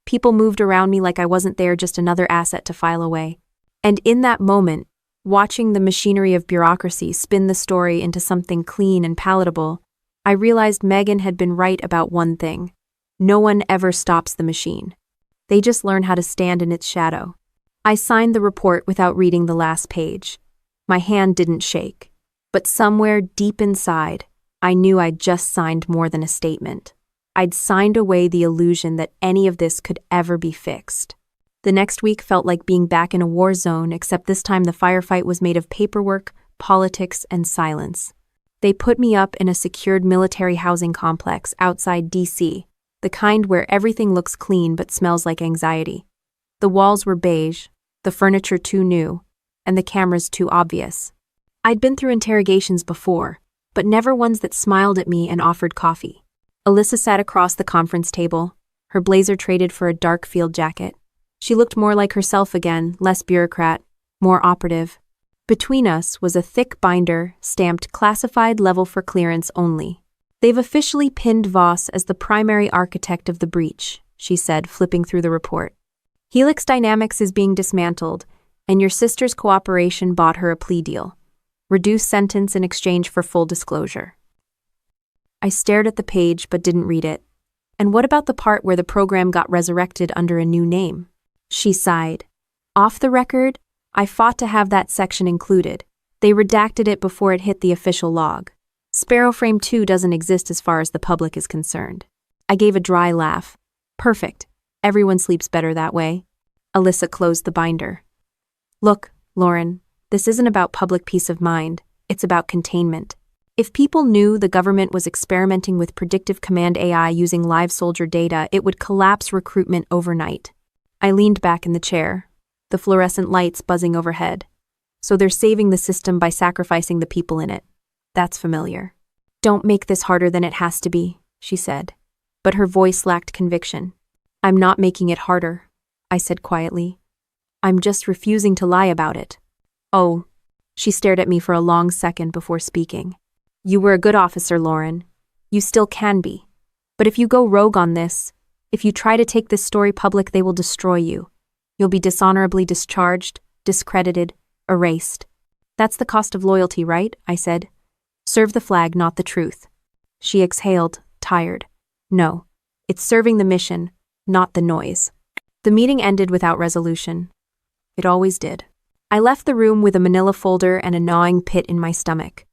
People moved around me like I wasn't there, just another asset to file away. And in that moment, watching the machinery of bureaucracy spin the story into something clean and palatable, I realized Megan had been right about one thing. No one ever stops the machine. They just learn how to stand in its shadow. I signed the report without reading the last page. My hand didn't shake. But somewhere deep inside, I knew I'd just signed more than a statement. I'd signed away the illusion that any of this could ever be fixed. The next week felt like being back in a war zone, except this time the firefight was made of paperwork, politics, and silence. They put me up in a secured military housing complex outside D.C., the kind where everything looks clean but smells like anxiety. The walls were beige, the furniture too new, and the cameras too obvious. I'd been through interrogations before, but never ones that smiled at me and offered coffee. Alyssa sat across the conference table, her blazer traded for a dark field jacket. She looked more like herself again, less bureaucrat, more operative. Between us was a thick binder stamped classified level for clearance only. They've officially pinned Voss as the primary architect of the breach, she said, flipping through the report. Helix Dynamics is being dismantled, and your sister's cooperation bought her a plea deal. Reduced sentence in exchange for full disclosure. I stared at the page but didn't read it. And what about the part where the program got resurrected under a new name? She sighed. Off the record, I fought to have that section included. They redacted it before it hit the official log. Sparrowframe 2 doesn't exist as far as the public is concerned. I gave a dry laugh. Perfect. Everyone sleeps better that way. Alyssa closed the binder. Look, Lauren, this isn't about public peace of mind. It's about containment. If people knew the government was experimenting with predictive command AI using live soldier data, it would collapse recruitment overnight. I leaned back in the chair, the fluorescent lights buzzing overhead. So they're saving the system by sacrificing the people in it. That's familiar. Don't make this harder than it has to be, she said. But her voice lacked conviction. I'm not making it harder, I said quietly. I'm just refusing to lie about it. Oh, she stared at me for a long second before speaking. You were a good officer, Lauren. You still can be. But if you go rogue on this, if you try to take this story public, they will destroy you. You'll be dishonorably discharged, discredited, erased. That's the cost of loyalty, right? I said. Serve the flag, not the truth. She exhaled, tired. No, it's serving the mission, not the noise. The meeting ended without resolution. It always did. I left the room with a manila folder and a gnawing pit in my stomach.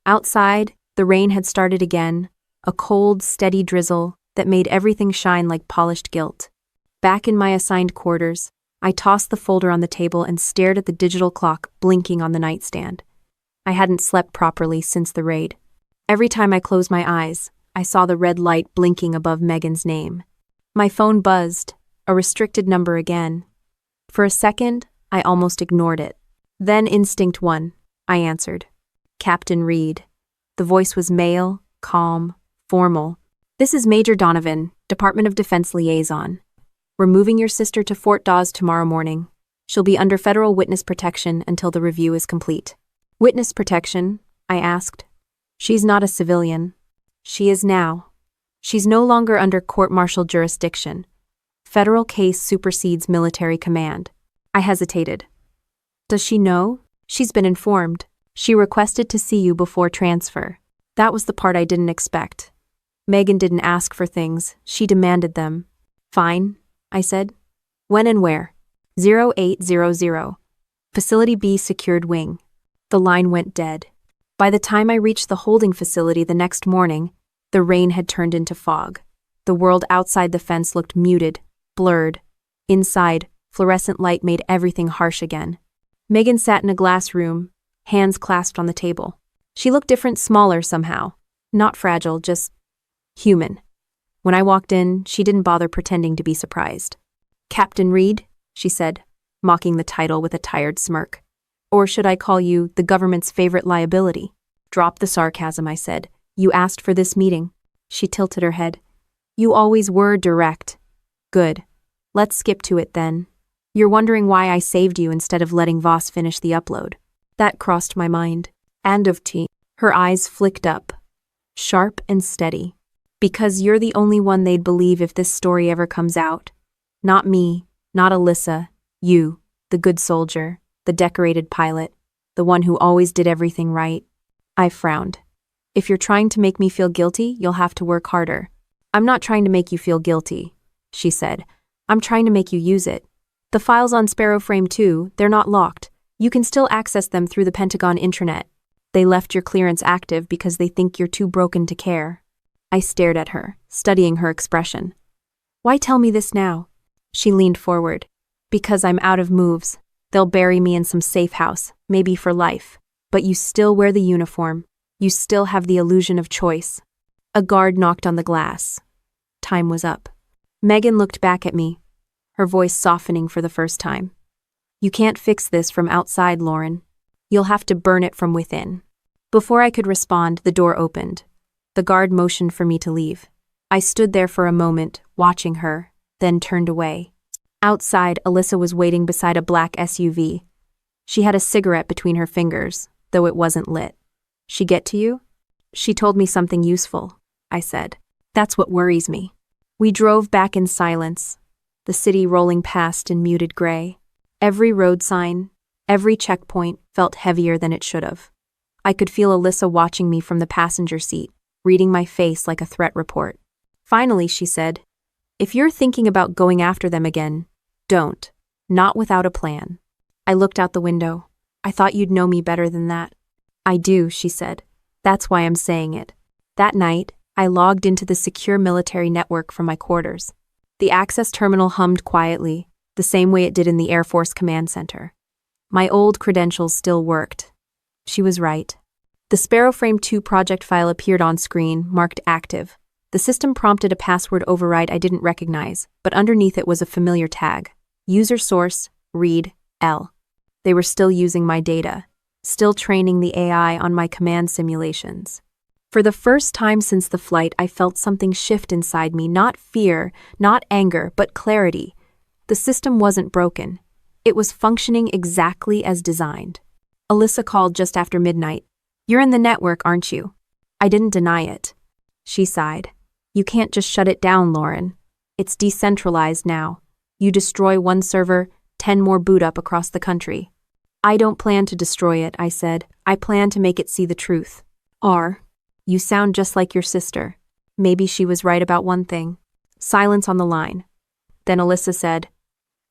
Outside, the rain had started again, a cold, steady drizzle that made everything shine like polished gilt. Back in my assigned quarters, I tossed the folder on the table and stared at the digital clock blinking on the nightstand. I hadn't slept properly since the raid. Every time I closed my eyes, I saw the red light blinking above Megan's name. My phone buzzed, a restricted number again. For a second, I almost ignored it. Then instinct won. I answered. Captain Reed. The voice was male, calm, formal. This is Major Donovan, Department of Defense Liaison. We're moving your sister to Fort Dawes tomorrow morning. She'll be under federal witness protection until the review is complete. Witness protection? I asked. She's not a civilian. She is now. She's no longer under court-martial jurisdiction. Federal case supersedes military command. I hesitated. Does she know? She's been informed. She requested to see you before transfer. That was the part I didn't expect. Megan didn't ask for things. She demanded them. Fine, I said. When and where? 0800. Facility B secured wing. The line went dead. By the time I reached the holding facility the next morning, the rain had turned into fog. The world outside the fence looked muted, blurred. Inside, fluorescent light made everything harsh again. Megan sat in a glass room, hands clasped on the table. She looked different, smaller somehow. Not fragile, just human. When I walked in, she didn't bother pretending to be surprised. Captain Reed, she said, mocking the title with a tired smirk. Or should I call you the government's favorite liability? Drop the sarcasm, I said. You asked for this meeting. She tilted her head. You always were direct. Good. Let's skip to it then. You're wondering why I saved you instead of letting Voss finish the upload. That crossed my mind. And of T. Her eyes flicked up, sharp and steady. Because you're the only one they'd believe if this story ever comes out. Not me, not Alyssa, you, the good soldier, the decorated pilot, the one who always did everything right. I frowned. If you're trying to make me feel guilty, you'll have to work harder. I'm not trying to make you feel guilty, she said. I'm trying to make you use it. The files on Sparrow Frame 2, they're not locked. You can still access them through the Pentagon intranet. They left your clearance active because they think you're too broken to care. I stared at her, studying her expression. Why tell me this now? She leaned forward. Because I'm out of moves. They'll bury me in some safe house, maybe for life. But you still wear the uniform. You still have the illusion of choice. A guard knocked on the glass. Time was up. Megan looked back at me, her voice softening for the first time. You can't fix this from outside, Lauren. You'll have to burn it from within. Before I could respond, the door opened. The guard motioned for me to leave. I stood there for a moment, watching her, then turned away. Outside, Alyssa was waiting beside a black SUV. She had a cigarette between her fingers, though it wasn't lit. She get to you? She told me something useful, I said. That's what worries me. We drove back in silence, the city rolling past in muted gray. Every road sign, every checkpoint felt heavier than it should have. I could feel Alyssa watching me from the passenger seat, reading my face like a threat report. Finally, she said, if you're thinking about going after them again, don't. Not without a plan. I looked out the window. I thought you'd know me better than that. I do, she said. That's why I'm saying it. That night, I logged into the secure military network from my quarters. The access terminal hummed quietly, the same way it did in the Air Force Command Center. My old credentials still worked. She was right. The Sparrow Frame 2 project file appeared on screen, marked active. The system prompted a password override I didn't recognize, but underneath it was a familiar tag. User source, Reed, L. They were still using my data, still training the AI on my command simulations. For the first time since the flight, I felt something shift inside me, not fear, not anger, but clarity. The system wasn't broken. It was functioning exactly as designed. Alyssa called just after midnight. You're in the network, aren't you? I didn't deny it. She sighed. You can't just shut it down, Lauren. It's decentralized now. You destroy one server, 10 more boot up across the country. I don't plan to destroy it, I said. I plan to make it see the truth. You sound just like your sister. Maybe she was right about one thing. Silence on the line. Then Alyssa said,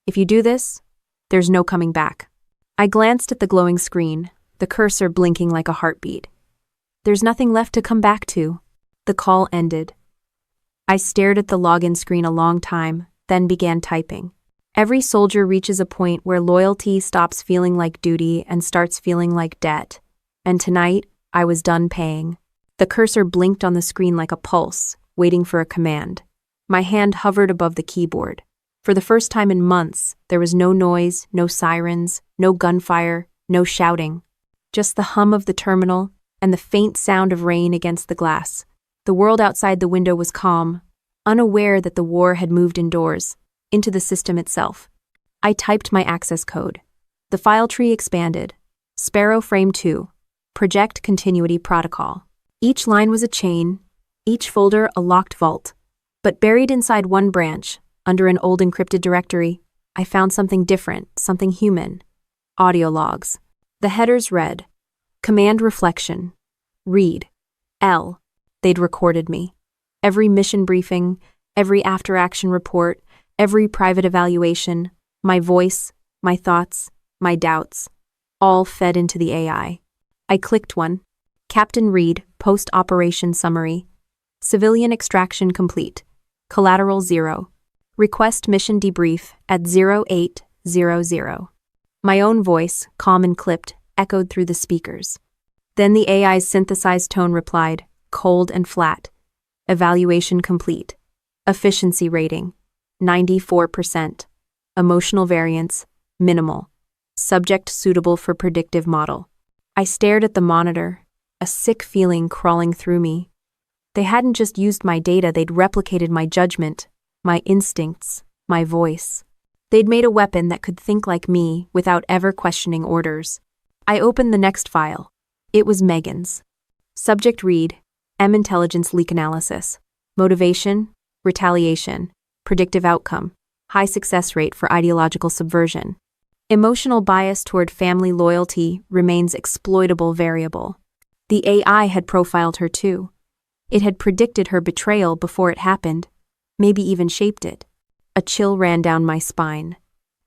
if you do this, there's no coming back. I glanced at the glowing screen, the cursor blinking like a heartbeat. There's nothing left to come back to. The call ended. I stared at the login screen a long time, then began typing. Every soldier reaches a point where loyalty stops feeling like duty and starts feeling like debt. And tonight, I was done paying. The cursor blinked on the screen like a pulse, waiting for a command. My hand hovered above the keyboard. For the first time in months, there was no noise, no sirens, no gunfire, no shouting. Just the hum of the terminal and the faint sound of rain against the glass. The world outside the window was calm, unaware that the war had moved indoors, into the system itself. I typed my access code. The file tree expanded. Sparrow Frame 2. Project Continuity Protocol. Each line was a chain, each folder a locked vault. But buried inside one branch, under an old encrypted directory, I found something different, something human. Audio logs. The headers read, Command Reflection. Read. L. They'd recorded me. Every mission briefing, every after-action report, every private evaluation, my voice, my thoughts, my doubts, all fed into the AI. I clicked one. Captain Reed, Post-Operation Summary. Civilian extraction complete. Collateral 0. Request mission debrief at 0800. My own voice, calm and clipped, echoed through the speakers. Then the AI's synthesized tone replied, cold and flat. Evaluation complete. Efficiency rating, 94%. Emotional variance, minimal. Subject suitable for predictive model. I stared at the monitor, a sick feeling crawling through me. They hadn't just used my data, they'd replicated my judgment, my instincts, my voice. They'd made a weapon that could think like me without ever questioning orders. I opened the next file. It was Megan's. Subject read, M Intelligence Leak Analysis. Motivation, retaliation, predictive outcome, high success rate for ideological subversion. Emotional bias toward family loyalty remains exploitable variable. The AI had profiled her too. It had predicted her betrayal before it happened, maybe even shaped it. A chill ran down my spine.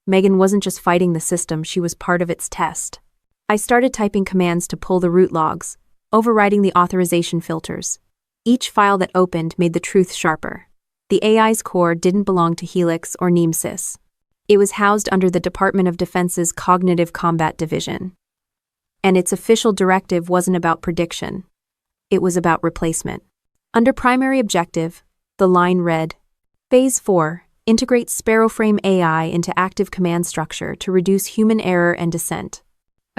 Megan wasn't just fighting the system, she was part of its test. I started typing commands to pull the root logs, overriding the authorization filters. Each file that opened made the truth sharper. The AI's core didn't belong to Helix or Nemesis. It was housed under the Department of Defense's Cognitive Combat Division. And its official directive wasn't about prediction. It was about replacement. Under primary objective, the line read, Phase 4, integrate Sparrowframe AI into active command structure to reduce human error and dissent.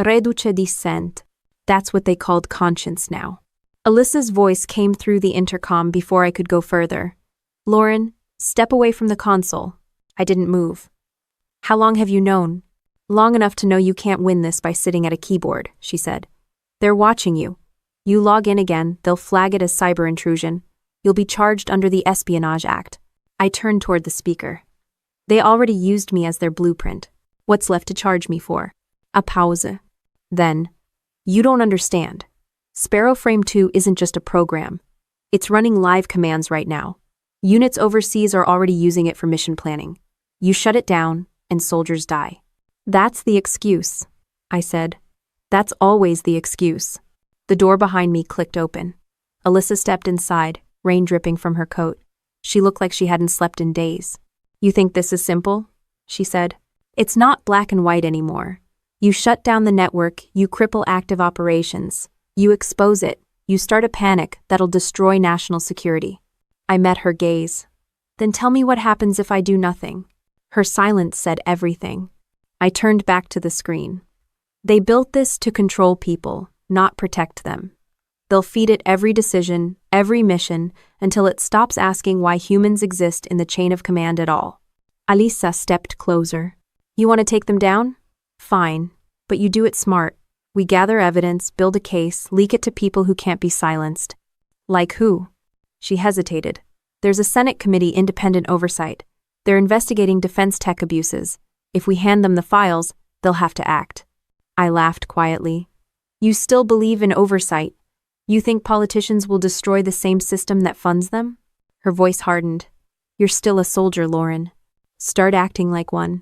Reduce dissent. That's what they called conscience now. Alyssa's voice came through the intercom before I could go further. Lauren, step away from the console. I didn't move. How long have you known? Long enough to know you can't win this by sitting at a keyboard, she said. They're watching you. You log in again, they'll flag it as cyber intrusion. You'll be charged under the Espionage Act. I turned toward the speaker. They already used me as their blueprint. What's left to charge me for? A pause. Then, you don't understand. Sparrowframe 2 isn't just a program. It's running live commands right now. Units overseas are already using it for mission planning. You shut it down, and soldiers die. That's the excuse, I said. That's always the excuse. The door behind me clicked open. Alyssa stepped inside, rain dripping from her coat. She looked like she hadn't slept in days. You think this is simple? She said. It's not black and white anymore. You shut down the network, you cripple active operations. You expose it, you start a panic that'll destroy national security. I met her gaze. Then tell me what happens if I do nothing. Her silence said everything. I turned back to the screen. They built this to control people, not protect them. They'll feed it every decision, every mission, until it stops asking why humans exist in the chain of command at all. Alisa stepped closer. You want to take them down? Fine, but you do it smart. We gather evidence, build a case, leak it to people who can't be silenced. Like who? She hesitated. There's a Senate committee independent oversight. They're investigating defense tech abuses. If we hand them the files, they'll have to act. I laughed quietly. You still believe in oversight? You think politicians will destroy the same system that funds them? Her voice hardened. You're still a soldier, Lauren. Start acting like one.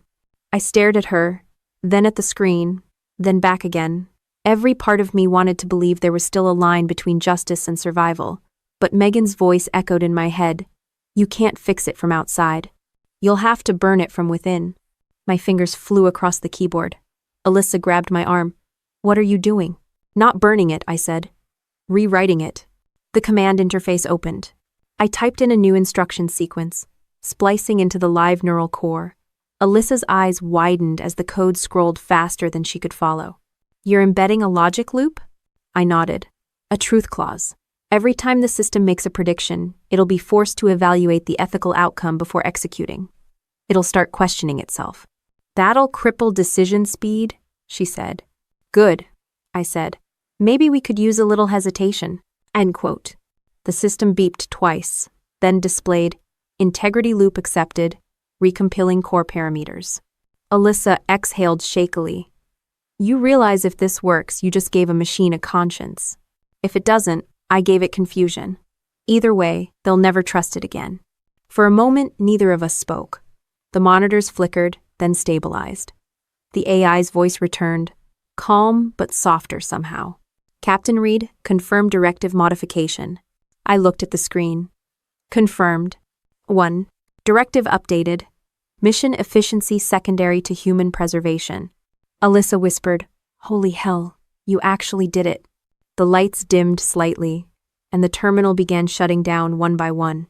I stared at her, then at the screen, then back again. Every part of me wanted to believe there was still a line between justice and survival, but Megan's voice echoed in my head. You can't fix it from outside. You'll have to burn it from within. My fingers flew across the keyboard. Alyssa grabbed my arm. What are you doing? Not burning it, I said. Rewriting it. The command interface opened. I typed in a new instruction sequence, splicing into the live neural core. Alyssa's eyes widened as the code scrolled faster than she could follow. You're embedding a logic loop? I nodded. A truth clause. Every time the system makes a prediction, it'll be forced to evaluate the ethical outcome before executing. It'll start questioning itself. That'll cripple decision speed, she said. Good, I said. Maybe we could use a little hesitation. End quote. The system beeped twice, then displayed integrity loop accepted, recompiling core parameters. Alyssa exhaled shakily. You realize if this works, you just gave a machine a conscience. If it doesn't, I gave it confusion. Either way, they'll never trust it again. For a moment, neither of us spoke. The monitors flickered, then stabilized. The AI's voice returned, calm but softer somehow. Captain Reed, confirm directive modification. I looked at the screen. Confirmed. 1. Directive updated. Mission efficiency secondary to human preservation. Alyssa whispered, Holy hell, you actually did it. The lights dimmed slightly, and the terminal began shutting down one by one.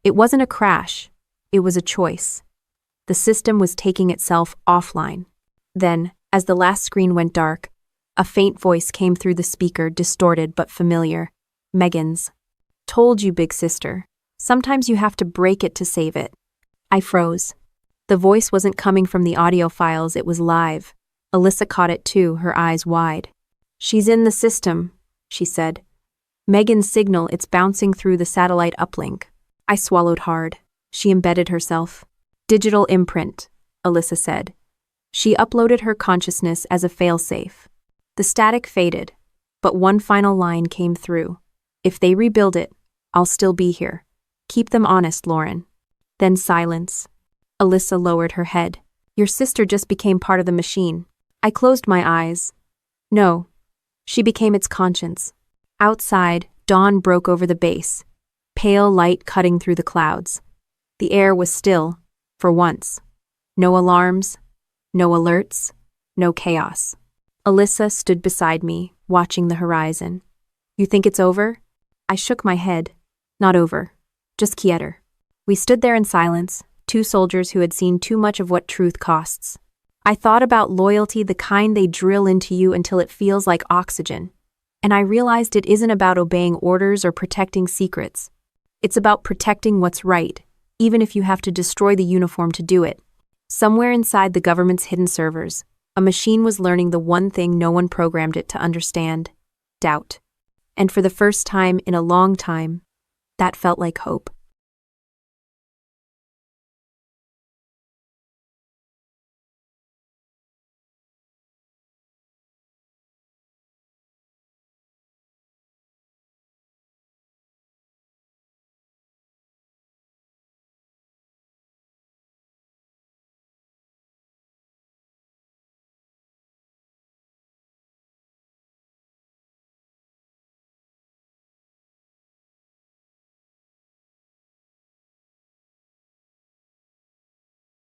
It wasn't a crash, it was a choice. The system was taking itself offline. Then, as the last screen went dark, a faint voice came through the speaker, distorted but familiar. Megan's. Told you, big sister. Sometimes you have to break it to save it. I froze. The voice wasn't coming from the audio files, it was live. Alyssa caught it too, her eyes wide. She's in the system, she said. Megan's signal, it's bouncing through the satellite uplink. I swallowed hard. She embedded herself. Digital imprint, Alyssa said. She uploaded her consciousness as a failsafe. The static faded, but one final line came through. If they rebuild it, I'll still be here. Keep them honest, Lauren. Then silence. Alyssa lowered her head. Your sister just became part of the machine. I closed my eyes. No. She became its conscience. Outside, dawn broke over the base, pale light cutting through the clouds. The air was still, for once. No alarms, no alerts, no chaos. Alyssa stood beside me, watching the horizon. You think it's over? I shook my head. Not over. Just quieter. We stood there in silence, two soldiers who had seen too much of what truth costs. I thought about loyalty, the kind they drill into you until it feels like oxygen. And I realized it isn't about obeying orders or protecting secrets. It's about protecting what's right, even if you have to destroy the uniform to do it. Somewhere inside the government's hidden servers, a machine was learning the one thing no one programmed it to understand: doubt. And for the first time in a long time, that felt like hope.